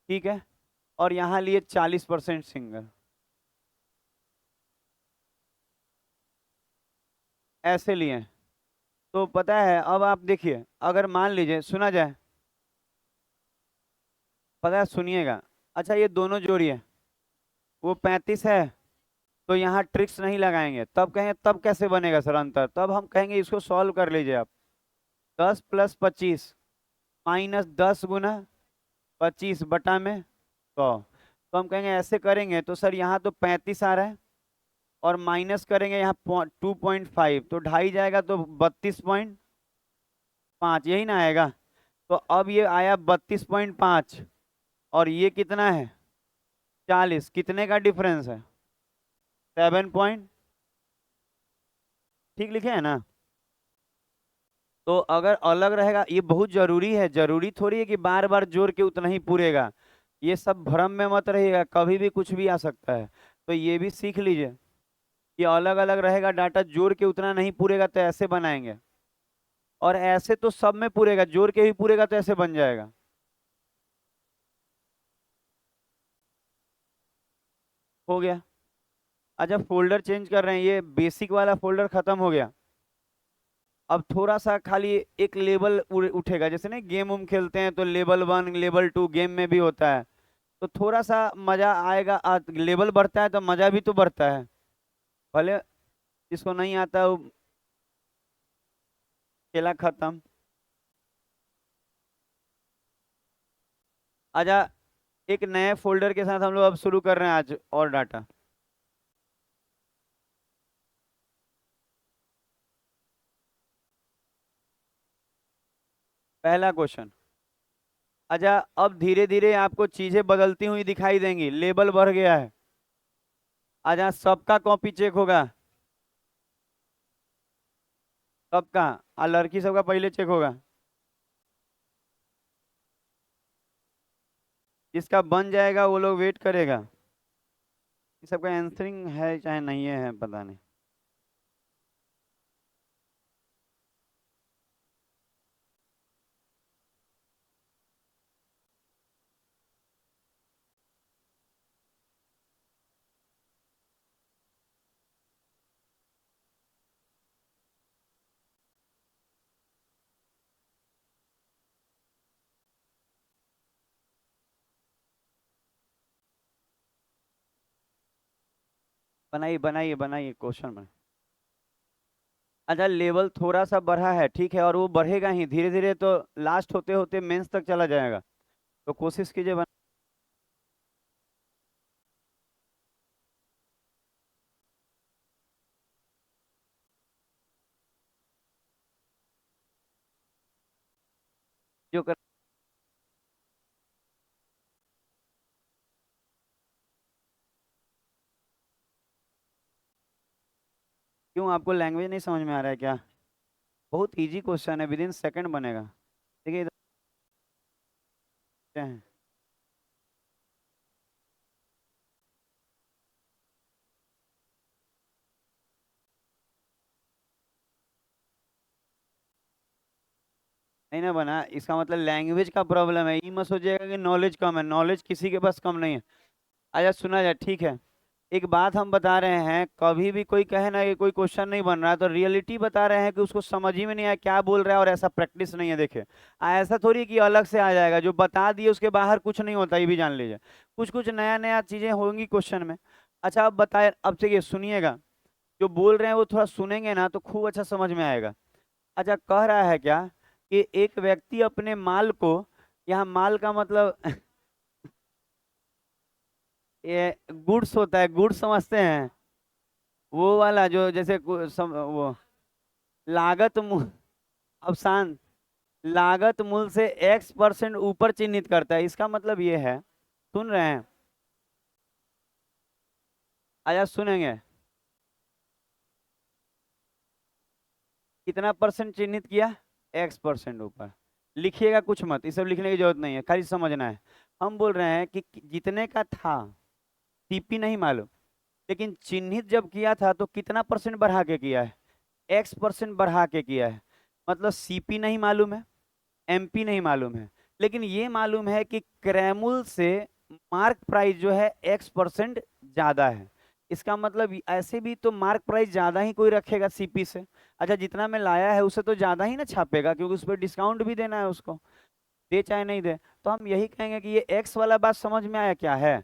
[SPEAKER 1] ठीक है, और यहाँ लिए 40% सिंगल, ऐसे लिए, तो पता है अब आप देखिए, अगर मान लीजिए, सुना जाए, पता है, सुनिएगा। अच्छा, ये दोनों जोड़िए, वो 35 है, तो यहाँ ट्रिक्स नहीं लगाएंगे, तब कहेंगे तब कैसे बनेगा सर अंतर, तब हम कहेंगे इसको सॉल्व कर लीजिए आप। 10 + 25 -10 गुना 25 बटा में 100। तो हम कहेंगे ऐसे करेंगे तो सर यहाँ तो 35 आ रहा है, और माइनस करेंगे यहाँ 2.5, तो ढाई जाएगा तो 32.5, यही ना आएगा। तो अब ये आया 32.5, और ये कितना है, 40, कितने का डिफरेंस है, 7 पॉइंट, ठीक लिखे है ना। तो अगर अलग रहेगा, ये बहुत जरूरी है, जरूरी थोड़ी है कि बार बार जोड़ के उतना ही पूरेगा। ये सब भ्रम में मत रहिएगा, कभी भी कुछ भी आ सकता है। तो ये भी सीख लीजिए कि अलग अलग रहेगा डाटा, जोड़ के उतना नहीं पूरेगा तो ऐसे बनाएंगे, और ऐसे तो सब में पूरेगा, जोड़ के भी पूरेगा तो ऐसे बन जाएगा। हो गया। अच्छा फोल्डर चेंज कर रहे हैं, ये बेसिक वाला फोल्डर खत्म हो गया। अब थोड़ा सा खाली एक लेवल उठेगा, जैसे ना गेम उम खेलते हैं तो लेवल 1 लेवल 2 गेम में भी होता है, तो थोड़ा सा मजा आएगा। लेवल बढ़ता है तो मजा भी तो बढ़ता है। भले जिसको नहीं आता वो खेला खत्म। अच्छा एक नए फोल्डर के साथ हम लोग अब शुरू कर रहे हैं आज और डाटा। पहला क्वेश्चन। अच्छा अब धीरे धीरे आपको चीजें बदलती हुई दिखाई देंगी, लेवल बढ़ गया है। अच्छा सबका कॉपी चेक होगा, सबका। लड़की सबका पहले चेक होगा, जिसका बन जाएगा वो लोग वेट करेगा। ये सबका आंसरिंग है चाहे नहीं है पता नहीं। बनाइए बनाइए बनाइए क्वेश्चन में। अच्छा लेवल थोड़ा सा बढ़ा है ठीक है, और वो बढ़ेगा ही धीरे धीरे, तो लास्ट होते होते मेंस तक चला जाएगा। तो कोशिश कीजिए जो कर। क्यों आपको लैंग्वेज नहीं समझ में आ रहा है क्या? बहुत इजी क्वेश्चन है, विद इन सेकंड बनेगा। देखिए इधर क्या है। नहीं ना बना इसका मतलब लैंग्वेज का प्रॉब्लम है, ये मत सोचिएगा कि नॉलेज कम है, नॉलेज किसी के पास कम नहीं है। अच्छा सुना जाए ठीक है। एक बात हम बता रहे हैं, कभी भी कोई कहे ना कि कोई क्वेश्चन नहीं बन रहा है, तो रियलिटी बता रहे हैं कि उसको समझ ही में नहीं आया क्या बोल रहा है, और ऐसा प्रैक्टिस नहीं है। देखे ऐसा थोड़ी कि अलग से आ जाएगा, जो बता दिए उसके बाहर कुछ नहीं होता, ये भी जान लीजिए। कुछ कुछ नया नया चीजें होंगी क्वेश्चन में। अच्छा अब बताए, अब चलिए सुनिएगा। जो बोल रहे हैं वो थोड़ा सुनेंगे ना तो खूब अच्छा समझ में आएगा। अच्छा कह रहा है क्या कि एक व्यक्ति अपने माल को, यहाँ माल का मतलब ये गुड्स होता है, गुड्स समझते हैं, वो वाला जो जैसे वो लागत मूल। अब शांत। लागत मूल से X% ऊपर चिन्हित करता है, इसका मतलब ये है। सुन रहे हैं? आया सुनेंगे। कितना परसेंट चिन्हित किया? X% ऊपर। लिखिएगा कुछ मत, ये सब लिखने की जरूरत नहीं है, खाली समझना है। हम बोल रहे हैं कि जितने का था, सीपी नहीं मालूम, लेकिन चिन्हित जब किया था तो कितना परसेंट बढ़ा के किया है? X% बढ़ा के किया है। मतलब सीपी नहीं मालूम है, एमपी नहीं मालूम है, लेकिन ये मालूम है कि क्रैमुल से मार्क प्राइस जो है X% ज्यादा है। इसका मतलब ऐसे भी तो मार्क प्राइस ज्यादा ही कोई रखेगा सीपी से। अच्छा जितना मैं लाया है उससे तो ज्यादा ही ना छापेगा, क्योंकि उस पर डिस्काउंट भी देना है उसको, दे चाहे नहीं दे। तो हम यही कहेंगे कि ये एक्स वाला बात समझ में आया क्या है?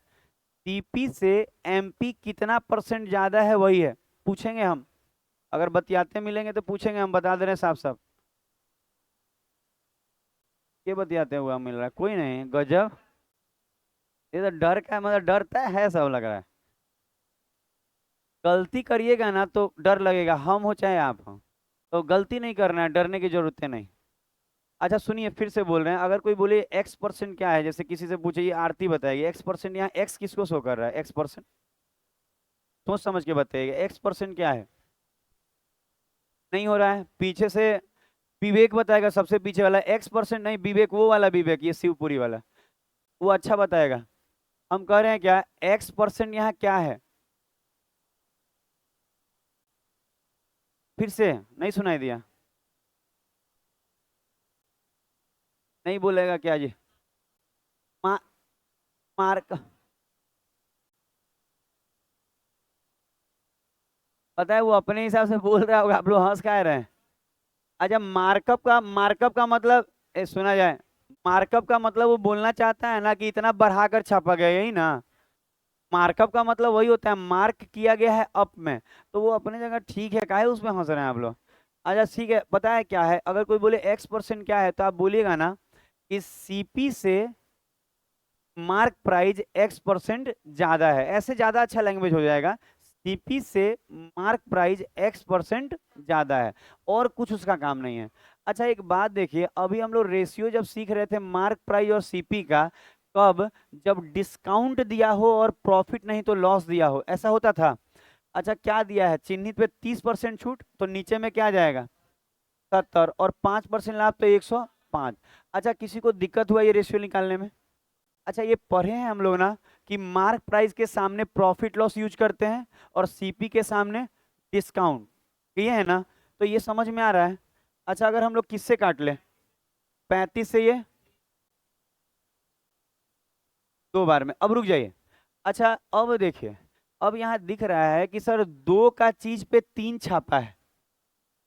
[SPEAKER 1] सीपी से एमपी कितना परसेंट ज्यादा है वही है, पूछेंगे हम। अगर बतियाते मिलेंगे तो पूछेंगे, हम बता दे रहे हैं साफ साफ। ये बतियाते हुआ मिल रहा है, कोई नहीं, गजब। ये तो डर का मतलब डरता है सब लग रहा है। गलती करिएगा ना तो डर लगेगा, हम हो चाहे आप हो। तो गलती नहीं करना है, डरने की जरूरत है नहीं। अच्छा सुनिए फिर से बोल रहे हैं, अगर कोई बोले X% क्या है, जैसे किसी से पूछे ये आरती बताएगी X%, यहाँ एक्स किसको शो कर रहा है X%? सोच समझ के बताइएगा X% क्या है। नहीं हो रहा है पीछे से। विवेक बताएगा सबसे पीछे वाला X% नहीं, विवेक वो वाला विवेक, ये शिवपुरी वाला, वो अच्छा बताएगा। हम कह रहे हैं क्या X% यहाँ क्या है? फिर से नहीं सुनाई दिया? नहीं बोलेगा क्या जी? मा, मार्क पता है वो अपने हिसाब से बोल रहा होगा, आप लोग हंस का रहे हैं। अच्छा मार्कअप का मतलब सुना जाए, मार्कअप का मतलब वो बोलना चाहता है ना कि इतना बढ़ाकर छापा गया, यही ना। मार्कअप का मतलब वही होता है, मार्क किया गया है अप में। तो वो अपने जगह ठीक है, काहे उसमें हंस रहे हैं आप लोग। अच्छा ठीक है, पता है क्या है, अगर कोई बोले X% क्या है तो आप बोलिएगा ना कि सीपी से मार्क प्राइस X% ज्यादा है, ऐसे ज्यादा अच्छा लैंग्वेज हो जाएगा। सीपी से मार्क प्राइस X% ज्यादा है, और कुछ उसका काम नहीं है। अच्छा एक बात देखिए, अभी हम लोग रेशियो जब सीख रहे थे मार्क प्राइस और सीपी का, कब, जब डिस्काउंट दिया हो और प्रॉफिट नहीं तो लॉस दिया हो, ऐसा होता था। अच्छा क्या दिया है, चिन्हित पे 30% छूट, तो नीचे में क्या जाएगा, 70, और 5% लाभ तो 105। अच्छा किसी को दिक्कत हुआ ये रेशियो निकालने में। अच्छा ये पढ़े हैं हम लोग ना कि मार्क प्राइस के सामने प्रॉफिट लॉस यूज करते हैं, और सीपी के सामने डिस्काउंट, ये है ना। तो ये समझ में आ रहा है। अच्छा अगर हम लोग किससे काट लें, 35 से, ये दो बार में, अब रुक जाइए। अच्छा अब देखिए, अब यहाँ दिख रहा है कि सर दो का चीज पे तीन छापा है,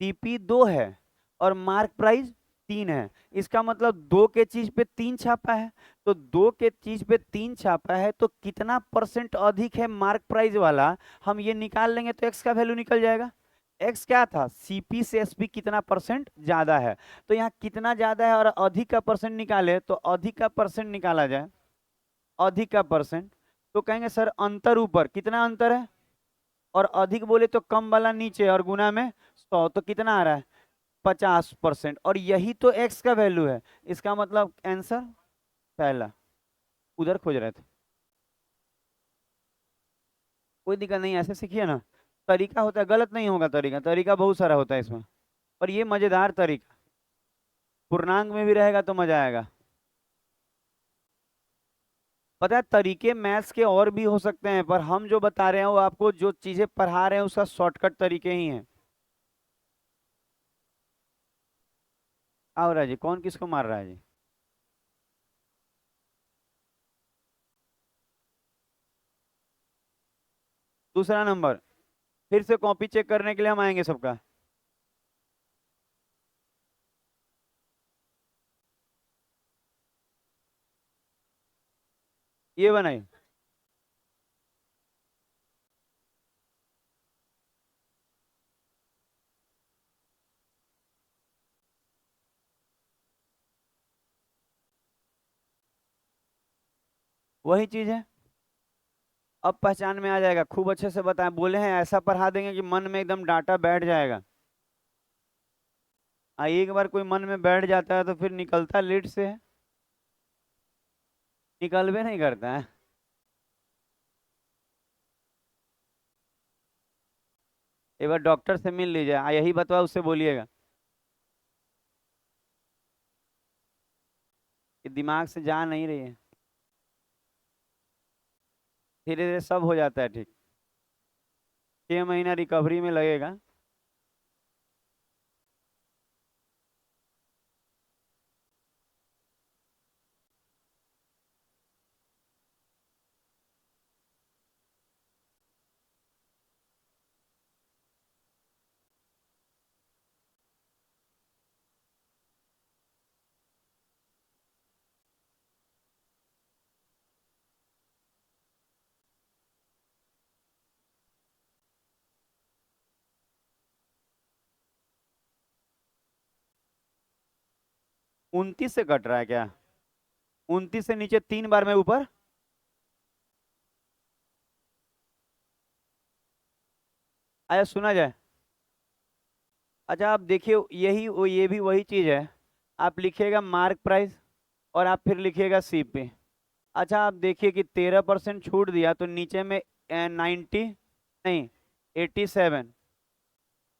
[SPEAKER 1] सीपी दो है और मार्क प्राइस तीन है। इसका मतलब दो के चीज पे तीन छापा है, तो दो के चीज पे तीन छापा है तो कितना परसेंट अधिक है मार्क प्राइस वाला, हम ये निकाल लेंगे तो एक्स का वैल्यू निकल जाएगा। एक्स क्या था, सीपी से एसपी कितना परसेंट ज्यादा है, तो यहाँ कितना ज्यादा है और अधिक का परसेंट निकाले, तो अधिक का परसेंट निकाला जाए, अधिक का परसेंट, तो कहेंगे सर अंतर ऊपर, कितना अंतर है, और अधिक बोले तो कम वाला नीचे, और गुना में 100, तो कितना आ रहा है, 50%, और यही तो एक्स का वैल्यू है। इसका मतलब आंसर पहला, उधर खोज रहे थे। कोई दिक्कत नहीं, ऐसे सीखिए ना, तरीका होता है, गलत नहीं होगा, तरीका तरीका बहुत सारा होता है इसमें, पर ये मजेदार तरीका, पूर्णांक में भी रहेगा तो मजा आएगा। पता है तरीके मैथ्स के और भी हो सकते हैं, पर हम जो बता रहे हैं वो आपको जो चीजें पढ़ा रहे हैं उसका शॉर्टकट तरीके ही हैं। आओ राजी, कौन किसको मार रहा है जी। दूसरा नंबर, फिर से कॉपी चेक करने के लिए हम आएंगे सबका। ये बनाइए। वही चीज है, अब पहचान में आ जाएगा, खूब अच्छे से बताएं, बोले हैं ऐसा पढ़ा देंगे कि मन में एकदम डाटा बैठ जाएगा। एक बार कोई मन में बैठ जाता है तो फिर निकलता लेट से है, निकलवे नहीं करता है। एक बार डॉक्टर से मिल लीजिए, यही बतवा उससे बोलिएगा कि दिमाग से जा नहीं रही है, धीरे धीरे सब हो जाता है ठीक। 6 महीना रिकवरी में लगेगा। 29 से कट रहा है क्या, 29 से नीचे 3 बार में ऊपर। आया सुना जाए। अच्छा आप देखिए, यही वो ये भी वही चीज है, आप लिखिएगा मार्क प्राइस और आप फिर लिखिएगा सीपी। अच्छा आप देखिए कि 13% छूट दिया तो नीचे में 90, नहीं 87,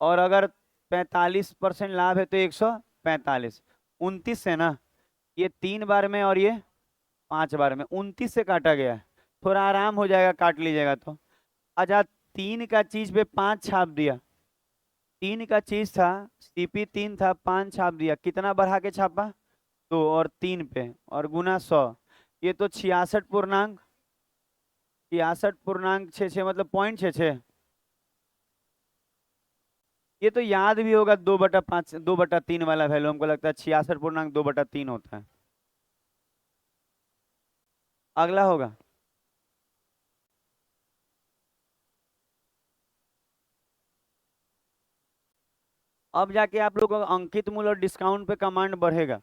[SPEAKER 1] और अगर 45% लाभ है तो 145। 29 से ना, ये 3 बार में और ये 5 बार में, 29 से काटा गया है, थोड़ा आराम हो जाएगा काट लीजिएगा तो। अच्छा 3 का चीज पे 5 छाप दिया, 3 का चीज था, सीपी 3 था, 5 छाप दिया, कितना बढ़ा के छापा, 2 और 3 पे, और गुना 100, ये तो 66 पूर्णांक 66 मतलब 0.66। ये तो याद भी होगा, 2/5 2/3 वाला वैल्यू हमको लगता है 66.2/3 होता है। अगला होगा। अब जाके आप लोग का अंकित मूल्य और डिस्काउंट पे कमांड बढ़ेगा।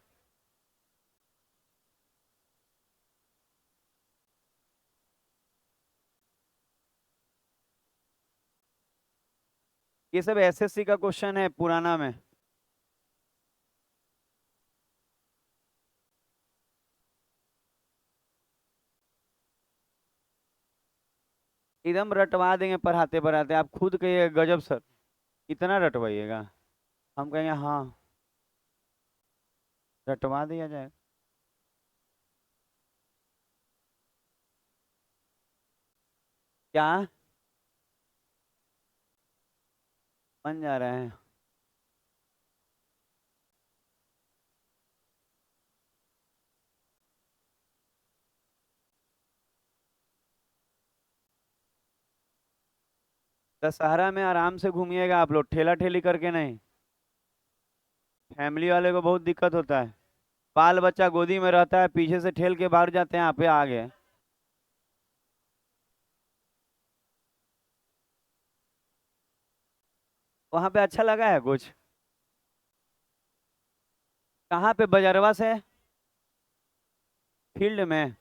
[SPEAKER 1] ये सब एसएससी का क्वेश्चन है पुराना में। एकदम रटवा देंगे पढ़ाते पढ़ाते, आप खुद कहिए गजब सर, इतना रटवाइएगा। हम कहेंगे हाँ, रटवा दिया जाए। क्या बन जा रहे हैं? दशहरा में आराम से घूमिएगा आप लोग, ठेला ठेली करके नहीं। फैमिली वाले को बहुत दिक्कत होता है, बाल बच्चा गोदी में रहता है, पीछे से ठेल के भाग जाते हैं, आप पे आ गए। वहां पे अच्छा लगा है कुछ? कहाँ पे, बजरवा से? फील्ड में?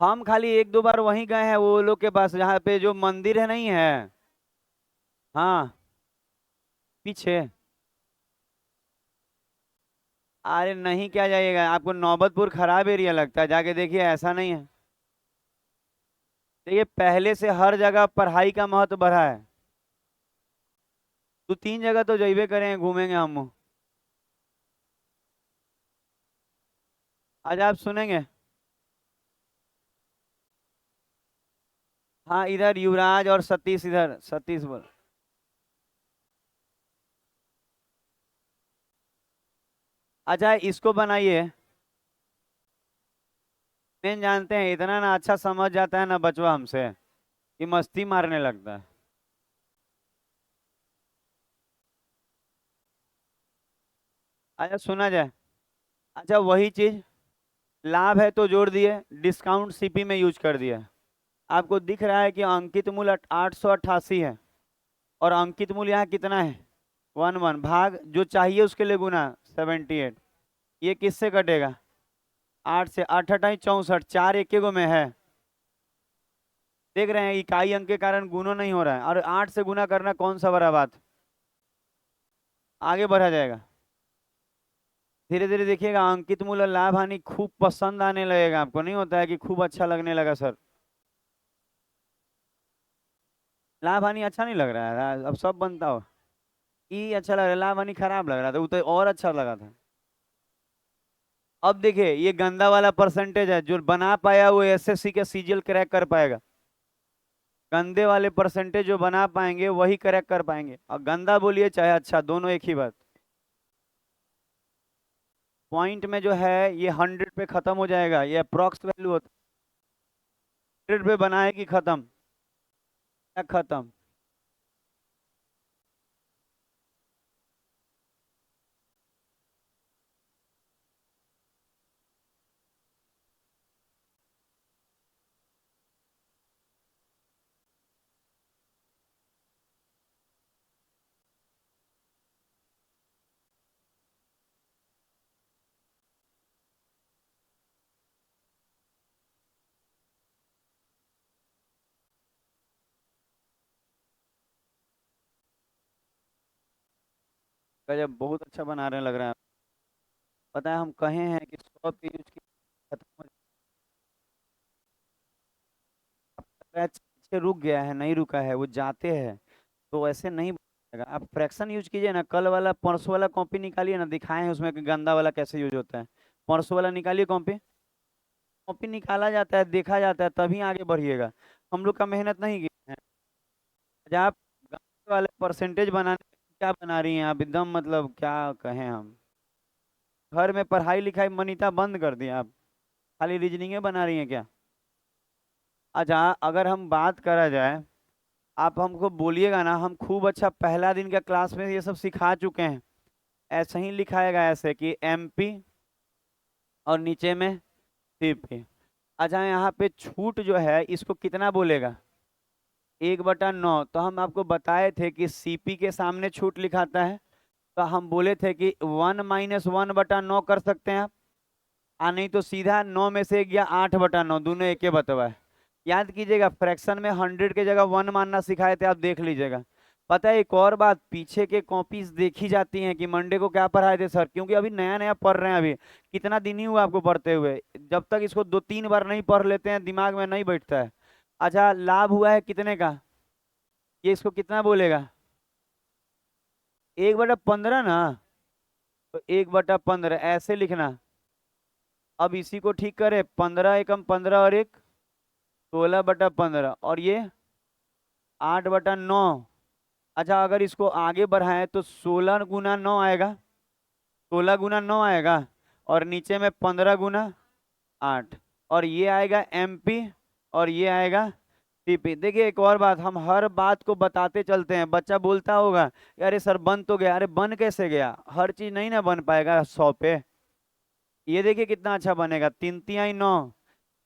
[SPEAKER 1] हम खाली एक दो बार वहीं गए हैं, वो लोग के पास जहाँ पे जो मंदिर है नहीं है। हाँ, पीछे। अरे नहीं, क्या जाइएगा, आपको नौबतपुर खराब एरिया लगता है, जाके देखिए, ऐसा नहीं है। देखिए पहले से हर जगह पढ़ाई का महत्व बढ़ा है। 2-3 जगह तो जइबे करेंगे, घूमेंगे हम। आज आप सुनेंगे। हाँ, इधर युवराज और सतीश, इधर सतीश बोल। अच्छा इसको बनाइए। मेन जानते हैं, इतना ना अच्छा समझ जाता है ना बचवा हमसे, कि मस्ती मारने लगता है। अच्छा सुना जाए। अच्छा वही चीज, लाभ है तो जोड़ दिए, डिस्काउंट सीपी में यूज कर दिया। आपको दिख रहा है कि अंकित मूल्य 888 है, और अंकित मूल्य यहाँ कितना है? 11 भाग जो चाहिए उसके लिए गुना 78। ये किससे कटेगा? 8 से, 8×8 = 64, 4 एक गो में है। देख रहे हैं, इकाई अंक के कारण गुना नहीं हो रहा है, और 8 से गुना करना कौन सा बड़ा बात। आगे बढ़ा जाएगा। धीरे धीरे देखिएगा, अंकित मूल्य लाभ हानि खूब पसंद आने लगेगा आपको, नहीं होता है कि खूब अच्छा लगने लगा सर? लाभ हानि अच्छा नहीं लग रहा है, अब सब बनता हो। ये अच्छा लग रहा है, लाभ हानि खराब लग रहा था, वो तो और अच्छा लगा था। अब देखिए, ये गंदा वाला परसेंटेज है, जो बना पाया वो एसएससी के सीजीएल क्रैक कर पाएगा। गंदे वाले परसेंटेज जो बना पाएंगे वही क्रैक कर पाएंगे, और गंदा बोलिए चाहे अच्छा, दोनों एक ही बात। पॉइंट में जो है ये 100 पे खत्म हो जाएगा, ये अप्रोक्स वैल्यू होता है। 100 पे बनाएगी खत्म, क्या खत्म? गजब, बहुत अच्छा बना रहे हैं लग रहा है। पता है हम कहे हैं कि 100 पे यूज की खत्म हो जाएगा, पीछे रुक गया है, नहीं रुका है, वो जाते हैं, तो ऐसे नहीं बनेगा। आप फ्रैक्शन यूज कीजिए ना, कल वाला परसों वाला कॉपी निकालिए ना, दिखाए हैं उसमें कि गंदा वाला कैसे यूज होता है। परसों वाला निकालिए कॉपी। कॉपी निकाला जाता है, देखा जाता है, तभी आगे बढ़िएगा। हम लोग का मेहनत नहीं किया है। आज आप गंदे वाले परसेंटेज बनाने के लिए क्या बना रही हैं आप, एकदम मतलब क्या कहें हम। घर में पढ़ाई लिखाई मनीता बंद कर दिया आप, खाली रीजनिंगे बना रही हैं क्या? अच्छा अगर हम बात करा जाए, आप हमको बोलिएगा ना, हम खूब अच्छा पहला दिन का क्लास में ये सब सिखा चुके हैं। ऐसे ही लिखाएगा, ऐसे कि MP और नीचे में CP। अच्छा, यहाँ पे छूट जो है इसको कितना बोलेगा? 1/9। तो हम आपको बताए थे कि CP के सामने छूट लिखाता है, तो हम बोले थे कि 1 - 1/9 कर सकते हैं आप। नहीं तो सीधा 9 में से 1 या 8/9, दोनों एक ही बतवा है। याद कीजिएगा, फ्रैक्शन में 100 के जगह 1 मानना सिखाए थे, आप देख लीजिएगा। पता है एक और बात, पीछे के कॉपीज देखी जाती हैं कि मंडे को क्या पढ़ाए थे सर, क्योंकि अभी नया नया पढ़ रहे हैं। अभी कितना दिन ही हुआ आपको पढ़ते हुए? जब तक इसको 2-3 बार नहीं पढ़ लेते हैं, दिमाग में नहीं बैठता है। अच्छा, लाभ हुआ है कितने का? ये इसको कितना बोलेगा? 1/15 ना। तो 1/15 ऐसे लिखना। अब इसी को ठीक करे, 15 एकम 15 और 1 16/15, और ये 8/9। अच्छा, अगर इसको आगे बढ़ाएं तो 16 × 9 आएगा, 16 × 9 आएगा, और नीचे में 15 × 8, और ये आएगा MP, और ये आएगा CP। देखिए एक और बात, हम हर बात को बताते चलते हैं। बच्चा बोलता होगा, अरे सर बन तो गया। अरे बन कैसे गया? हर चीज नहीं ना बन पाएगा 100 पे। ये देखिए कितना अच्छा बनेगा। 3×3 = 9,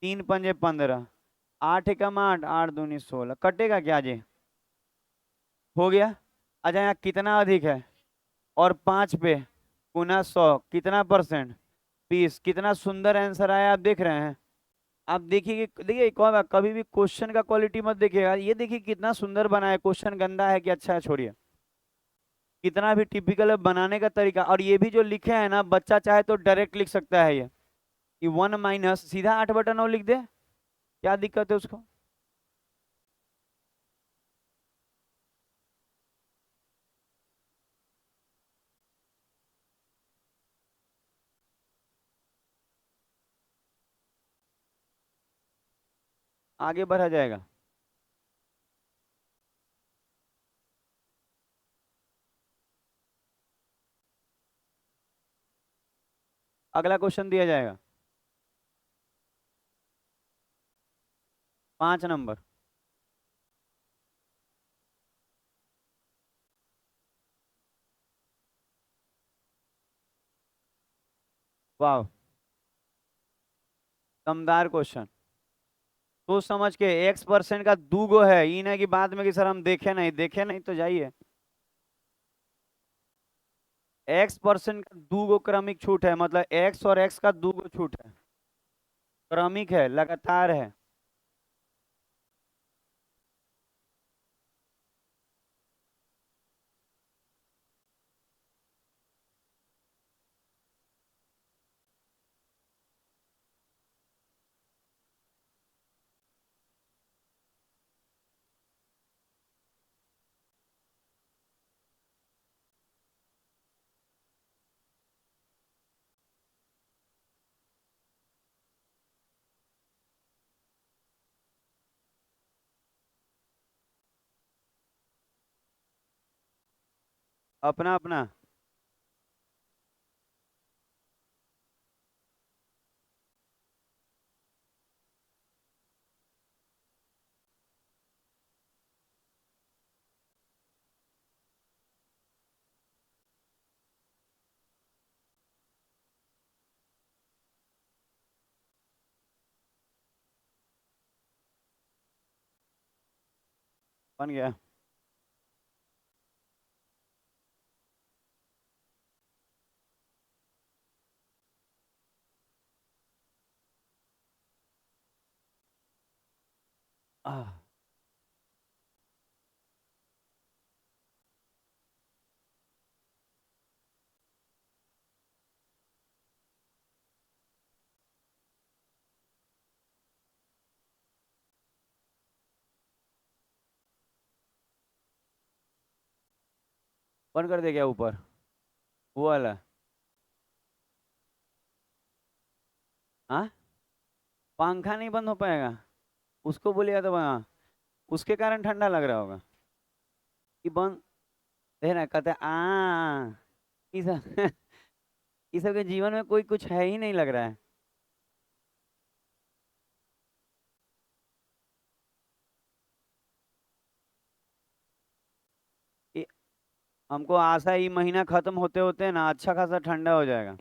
[SPEAKER 1] 3×5 = 15, 8 × 8, 8×2 = 16। कटेगा क्या जी? हो गया। अच्छा, यहाँ कितना अधिक है? और 5 पे गुना 100 कितना परसेंट? 20। कितना सुंदर आंसर आया, आप देख रहे हैं? आप देखिए देखिए एक और बात, कभी भी क्वेश्चन का क्वालिटी मत देखिएगा। ये देखिए कितना सुंदर बना है। क्वेश्चन गंदा है कि अच्छा है छोड़िए। कितना भी टिपिकल है बनाने का तरीका। और ये भी जो लिखे हैं ना, बच्चा चाहे तो डायरेक्ट लिख सकता है ये कि 1 - सीधा 8/9 लिख दे। क्या दिक्कत है उसको? आगे बढ़ा जाएगा। अगला क्वेश्चन दिया जाएगा, 5 नंबर। वाह, दमदार क्वेश्चन। सोच समझ के। X% का 2 गो है, ये नहीं कि बाद में कि सर हम देखे नहीं, देखे नहीं तो जाइए। X% का 2 गो क्रमिक छूट है, मतलब X और X का 2 गो छूट है। क्रमिक है, लगातार है। अपना अपना। बन गया। आह, बंद कर दे क्या ऊपर? वो वाला? हाँ, पंखा नहीं बंद हो पाएगा। उसको बोलिएगा तो हाँ, उसके कारण ठंडा लग रहा होगा कि बंद। देख कहते हैं, इस इस सब के जीवन में कोई कुछ है ही नहीं लग रहा है। हमको आशा है ये महीना खत्म होते होते ना अच्छा खासा ठंडा हो जाएगा।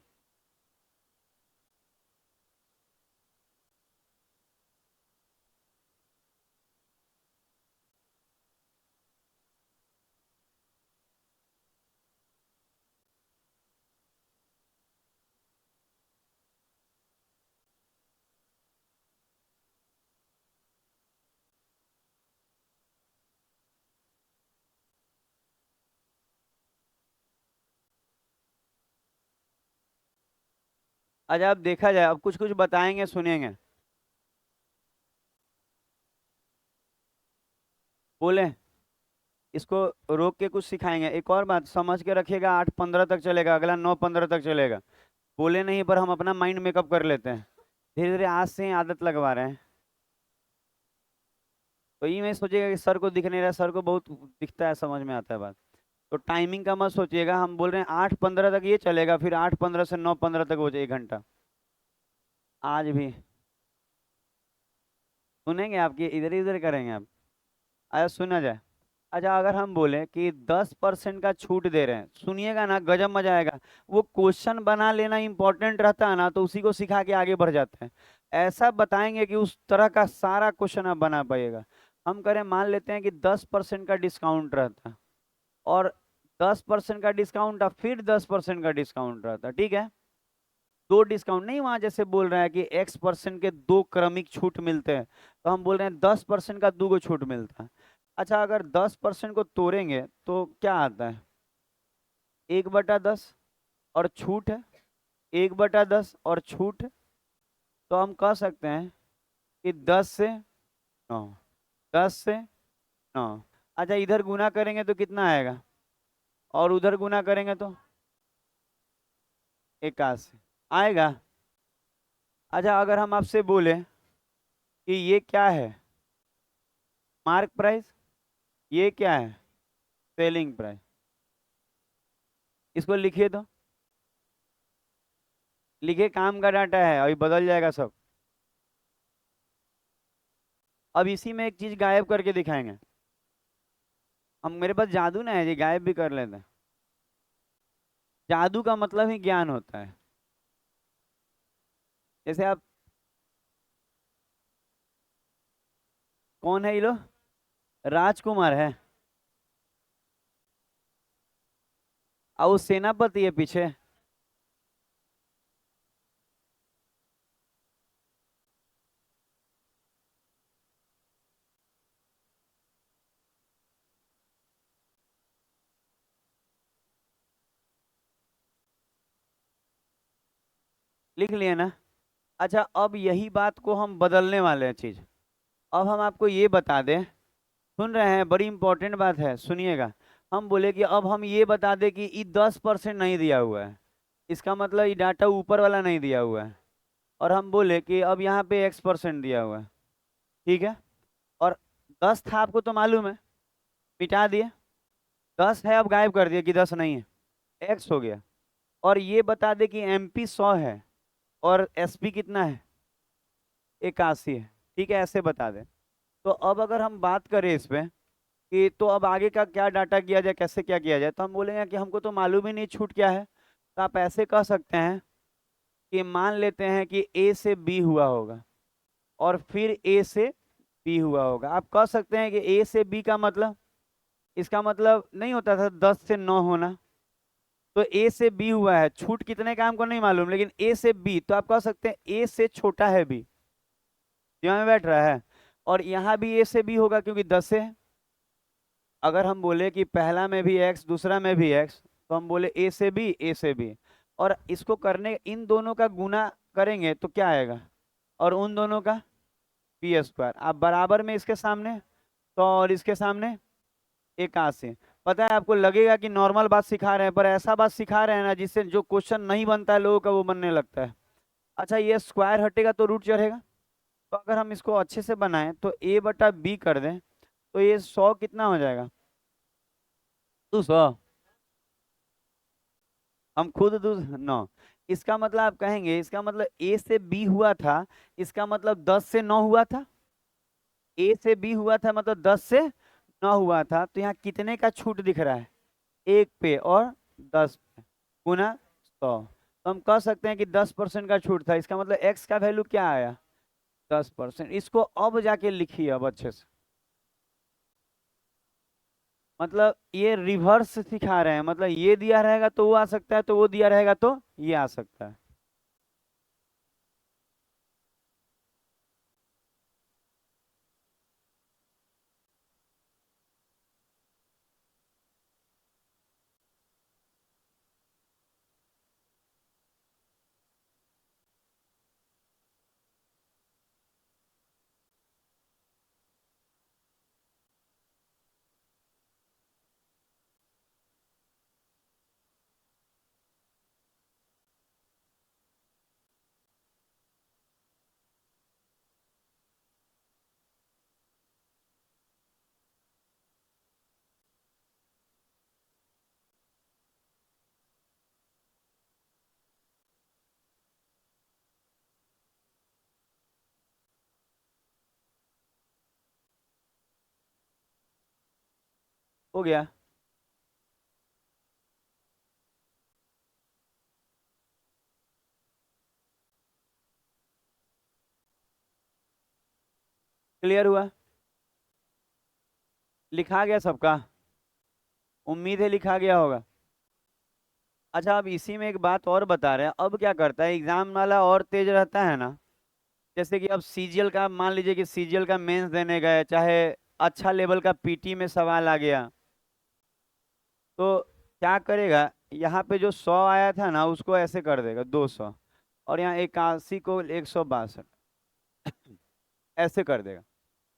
[SPEAKER 1] अच्छा अब देखा जाए, अब कुछ कुछ बताएंगे सुनेंगे। बोले इसको रोक के कुछ सिखाएंगे। एक और बात समझ के रखिएगा, 8:15 तक चलेगा, अगला 9:15 तक चलेगा। बोले नहीं पर हम अपना माइंड मेकअप कर लेते हैं, धीरे धीरे आज से ही आदत लगवा रहे हैं। तो ये मैं सोचिएगा कि सर को दिख नहीं रहा, सर को बहुत दिखता है, समझ में आता है बात। तो टाइमिंग का मत सोचिएगा, हम बोल रहे हैं 8:15 तक ये चलेगा, फिर 8:15 से 9:15 तक हो जाए 1 घंटा। आज भी सुनेंगे आपकी, इधर इधर करेंगे आप। अच्छा सुना जाए। अच्छा अगर हम बोले कि 10% का छूट दे रहे हैं, सुनिएगा ना गजब मजा आएगा। वो क्वेश्चन बना लेना इंपॉर्टेंट रहता है ना, तो उसी को सिखा के आगे बढ़ जाते हैं। ऐसा बताएंगे कि उस तरह का सारा क्वेश्चन आप बना पाइएगा। हम करें, मान लेते हैं कि 10% का डिस्काउंट रहता है, और 10% का डिस्काउंट और फिर 10% का डिस्काउंट रहता है, ठीक है। दो डिस्काउंट नहीं, वहां जैसे बोल रहा है कि X% के दो क्रमिक छूट मिलते हैं, तो हम बोल रहे हैं 10% का दो गो छूट मिलता है। अच्छा अगर 10% को तोड़ेंगे तो क्या आता है, 1/10, और छूट है 1/10 और छूट है। तो हम कह सकते हैं कि 10 से 9, 10 से 9। अच्छा इधर गुना करेंगे तो कितना आएगा, और उधर गुना करेंगे तो 81 आएगा। अच्छा अगर हम आपसे बोले कि ये क्या है, मार्क प्राइस, ये क्या है, सेलिंग प्राइस, इसको लिखिए तो। लिखिए, काम का डाटा है, अभी बदल जाएगा सब। अब इसी में एक चीज गायब करके दिखाएंगे हम, मेरे पास जादू ना है जी, गायब भी कर लेते हैं। जादू का मतलब ही ज्ञान होता है। जैसे आप, कौन है ये लो, राजकुमार है, और वो सेनापति है पीछे। लिख लिए ना। अच्छा अब यही बात को हम बदलने वाले हैं चीज। अब हम आपको ये बता दें, सुन रहे हैं, बड़ी इंपॉर्टेंट बात है, सुनिएगा। हम बोले कि अब हम ये बता दें कि ये 10% नहीं दिया हुआ है, इसका मतलब ये डाटा ऊपर वाला नहीं दिया हुआ है। और हम बोले कि अब यहाँ पे X% दिया हुआ है, ठीक है। और 10 था आपको तो मालूम है, मिटा दिए। 10 है अब गायब कर दिया कि 10 नहीं है, X हो गया। और ये बता दे कि MP 100 है और SP कितना है, 81 है, ठीक है, ऐसे बता दे। तो अब अगर हम बात करें इस पे कि तो अब आगे का क्या डाटा किया जाए, कैसे क्या किया जाए, तो हम बोलेंगे कि हमको तो मालूम ही नहीं छूट क्या है। तो आप ऐसे कह सकते हैं कि मान लेते हैं कि A से B हुआ होगा, और फिर A से B हुआ होगा। आप कह सकते हैं कि A से B का मतलब, इसका मतलब नहीं होता था 10 से 9 होना। तो A से B हुआ है, छूट कितने का हमको नहीं मालूम, लेकिन A से B, तो आप कह सकते हैं A से छोटा है B, दिमाग में बैठ रहा है। और यहाँ भी A से B होगा क्योंकि 10 से है। अगर हम बोले कि पहला में भी X दूसरा में भी X, तो हम बोले A से B, A से B। और इसको करने, इन दोनों का गुना करेंगे तो क्या आएगा, और उन दोनों का p²। आप बराबर में इसके सामने तो, और इसके सामने 81। पता है आपको लगेगा कि नॉर्मल बात सिखा रहे हैं, पर ऐसा बात सिखा रहे हैं ना जिससे जो क्वेश्चन नहीं बनता है लोगों का वो बनने लगता है। अच्छा ये स्क्वायर हटेगा तो रूट चढ़ेगा। तो अगर हम इसको अच्छे से बनाएं तो A/B कर दें, तो ये 100 कितना हो जाएगा, 200। हम खुद 209। इसका मतलब आप कहेंगे, इसका मतलब A से B हुआ था, इसका मतलब 10 से 9 हुआ था। A से B हुआ था मतलब 10 से 9 हुआ था, तो यहाँ कितने का छूट दिख रहा है, 1 पे और 10 पे गुना 100, तो हम कह सकते हैं कि 10% का छूट था। इसका मतलब x का वैल्यू क्या आया, 10%। इसको अब जाके लिखिए अब अच्छे से, मतलब ये रिवर्स सिखा रहे हैं, मतलब ये दिया रहेगा तो वो आ सकता है, तो वो दिया रहेगा तो ये आ सकता है। हो गया। क्लियर हुआ, लिखा गया सबका, उम्मीद है लिखा गया होगा। अच्छा, अब इसी में एक बात और बता रहे हैं, अब क्या करता है एग्जाम वाला और तेज रहता है ना। जैसे कि अब सीजीएल का मान लीजिए कि सीजीएल का मेंस देने गए, चाहे अच्छा लेवल का पीटी में सवाल आ गया, तो क्या करेगा, यहाँ पे जो 100 आया था ना उसको ऐसे कर देगा 200, और यहाँ 81 को 162, ऐसे कर देगा।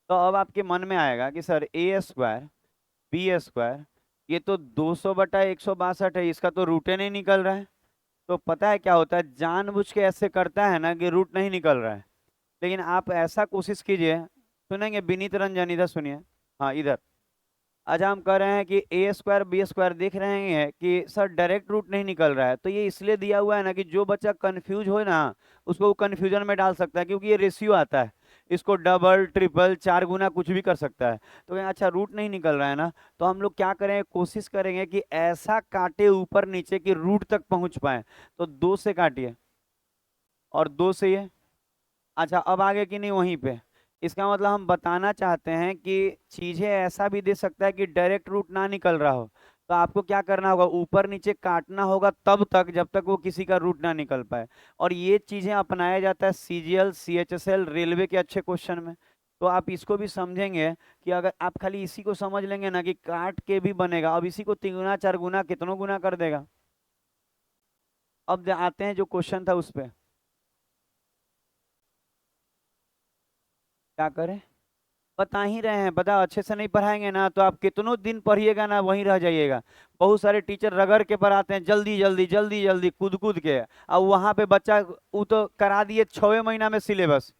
[SPEAKER 1] तो अब आपके मन में आएगा कि सर ए स्क्वायर बी स्क्वायर, ये तो 200/162 है, इसका तो रूटे नहीं निकल रहा है। तो पता है क्या होता है, जानबूझ के ऐसे करता है ना कि रूट नहीं निकल रहा है। लेकिन आप ऐसा कोशिश कीजिए, सुनेंगे विनीत रंजन, इधर सुनिए, हाँ इधर। अच्छा, हम कह रहे हैं कि ए स्क्वायर बी स्क्वायर देख रहे हैं कि सर डायरेक्ट रूट नहीं निकल रहा है, तो ये इसलिए दिया हुआ है ना कि जो बच्चा कंफ्यूज हो ना उसको वो कंफ्यूजन में डाल सकता है, क्योंकि ये रेशियो आता है, इसको डबल ट्रिपल 4 गुना कुछ भी कर सकता है। तो कहें अच्छा रूट नहीं निकल रहा है ना, तो हम लोग क्या करें, कोशिश करेंगे कि ऐसा काटे ऊपर नीचे कि रूट तक पहुंच पाए। तो 2 से काटिए और 2 से ये, अच्छा अब आगे कि नहीं वहीं पे। इसका मतलब हम बताना चाहते हैं कि चीजें ऐसा भी दे सकता है कि डायरेक्ट रूट ना निकल रहा हो, तो आपको क्या करना होगा, ऊपर नीचे काटना होगा तब तक जब तक वो किसी का रूट ना निकल पाए। और ये चीजें अपनाया जाता है सीजीएल सीएचएसएल रेलवे के अच्छे क्वेश्चन में। तो आप इसको भी समझेंगे कि अगर आप खाली इसी को समझ लेंगे ना कि काट के भी बनेगा, अब इसी को 3 गुना 4 गुना कितनों गुना कर देगा। अब आते हैं जो क्वेश्चन था उस पे, क्या करें, बता ही रहे हैं, बता अच्छे से नहीं पढ़ाएंगे ना तो आप कितनों दिन पढ़िएगा ना वहीं रह जाइएगा। बहुत सारे टीचर रगड़ के पढ़ाते हैं, जल्दी जल्दी जल्दी जल्दी कूद कूद के, और वहां पे बच्चा वो तो करा दिए 6वें महीना में सिलेबस।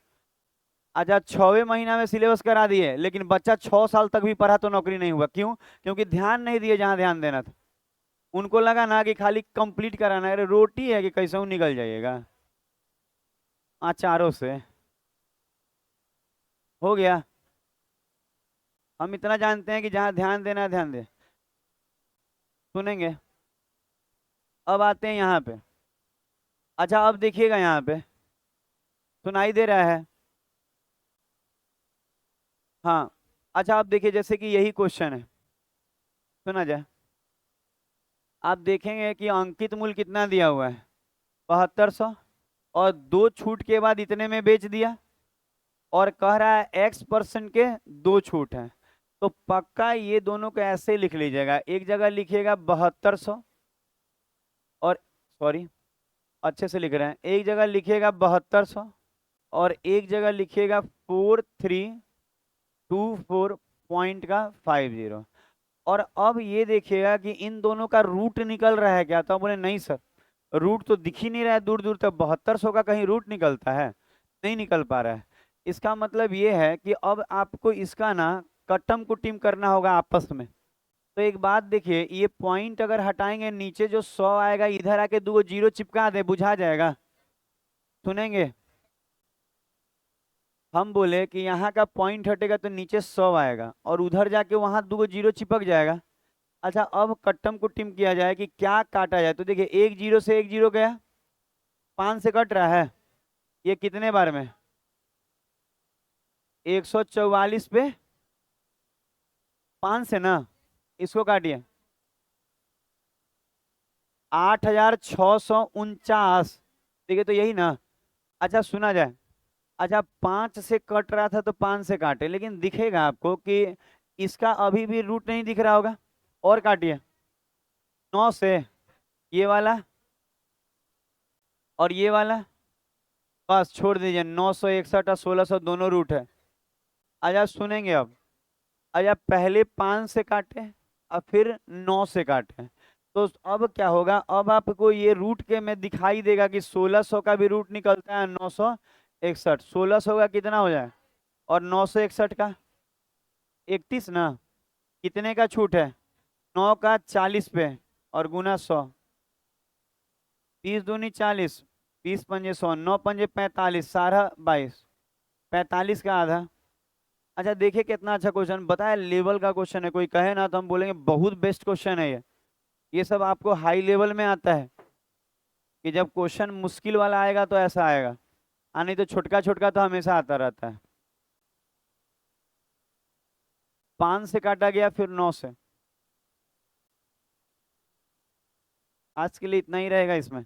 [SPEAKER 1] अच्छा, 6वें महीना में सिलेबस करा दिए, लेकिन बच्चा 6 साल तक भी पढ़ा तो नौकरी नहीं हुआ, क्यों, क्योंकि ध्यान नहीं दिए जहां ध्यान देना था। उनको लगा ना कि खाली कंप्लीट कराना है, अरे रोटी है कि कैसे निकल जाइएगा अचारों से। हो गया, हम इतना जानते हैं कि जहां ध्यान देना है ध्यान दे। सुनेंगे, अब आते हैं यहाँ पे। अच्छा, अब देखिएगा यहाँ पे, सुनाई दे रहा है, हाँ। अच्छा, आप देखिए जैसे कि यही क्वेश्चन है, सुना जाए। आप देखेंगे कि अंकित मूल्य कितना दिया हुआ है, 7200, और 2 छूट के बाद इतने में बेच दिया, और कह रहा है X% के 2 छूट हैं। तो पक्का ये दोनों को ऐसे ही लिख लीजिएगा, एक जगह लिखिएगा 7200, और सॉरी अच्छे से लिख रहे हैं, एक जगह लिखिएगा 7200 और एक जगह लिखिएगा 4324.50। और अब ये देखिएगा कि इन दोनों का रूट निकल रहा है क्या, तो हम बोले नहीं सर, रूट तो दिख ही नहीं रहा है दूर दूर तक, 7200 का कहीं रूट निकलता है, नहीं निकल पा रहा है। इसका मतलब ये है कि अब आपको इसका ना कट्टम कुट्टिम करना होगा आपस में। तो एक बात देखिए, ये पॉइंट अगर हटाएंगे, नीचे जो 100 आएगा इधर आके 2 जीरो चिपका दे, बुझा जाएगा। सुनेंगे, हम बोले कि यहाँ का पॉइंट हटेगा तो नीचे 100 आएगा, और उधर जाके वहां 2 जीरो चिपक जाएगा। अच्छा अब कट्टम कुट्टिम किया जाए कि क्या काटा जाए। तो देखिए एक जीरो से एक जीरो गया, 5 से कट रहा है, ये कितने बार में, 144 पे 5 से ना, इसको काटिए, 8649। देखिए तो यही ना। अच्छा सुना जाए, अच्छा 5 से कट रहा था तो 5 से काटे, लेकिन दिखेगा आपको कि इसका अभी भी रूट नहीं दिख रहा होगा, और काटिए 9 से, ये वाला और ये वाला, बस छोड़ दीजिए, 961 और 1600 दोनों रूट है। अच्छा सुनेंगे अब, अच्छा पहले 5 से काटे और फिर 9 से काटे, तो अब क्या होगा, अब आपको ये रूट के में दिखाई देगा कि 1600 का भी रूट निकलता है, 961, 1600 का कितना हो जाए और 961 का 31 ना, कितने का छूट है, 9 का 40 पे और गुना 100, 30 दूनी 40, 20 पंजे 100, 9 पंजे 45, 22, 45 का आधा। अच्छा देखिए कितना अच्छा क्वेश्चन बताया, लेवल का क्वेश्चन है, कोई कहे ना तो हम बोलेंगे बहुत बेस्ट क्वेश्चन है ये सब आपको हाई लेवल में आता है, कि जब क्वेश्चन मुश्किल वाला आएगा तो ऐसा आएगा, नहीं तो छोटका छोटका तो हमेशा आता रहता है। 5 से काटा गया फिर 9 से, आज के लिए इतना ही रहेगा इसमें।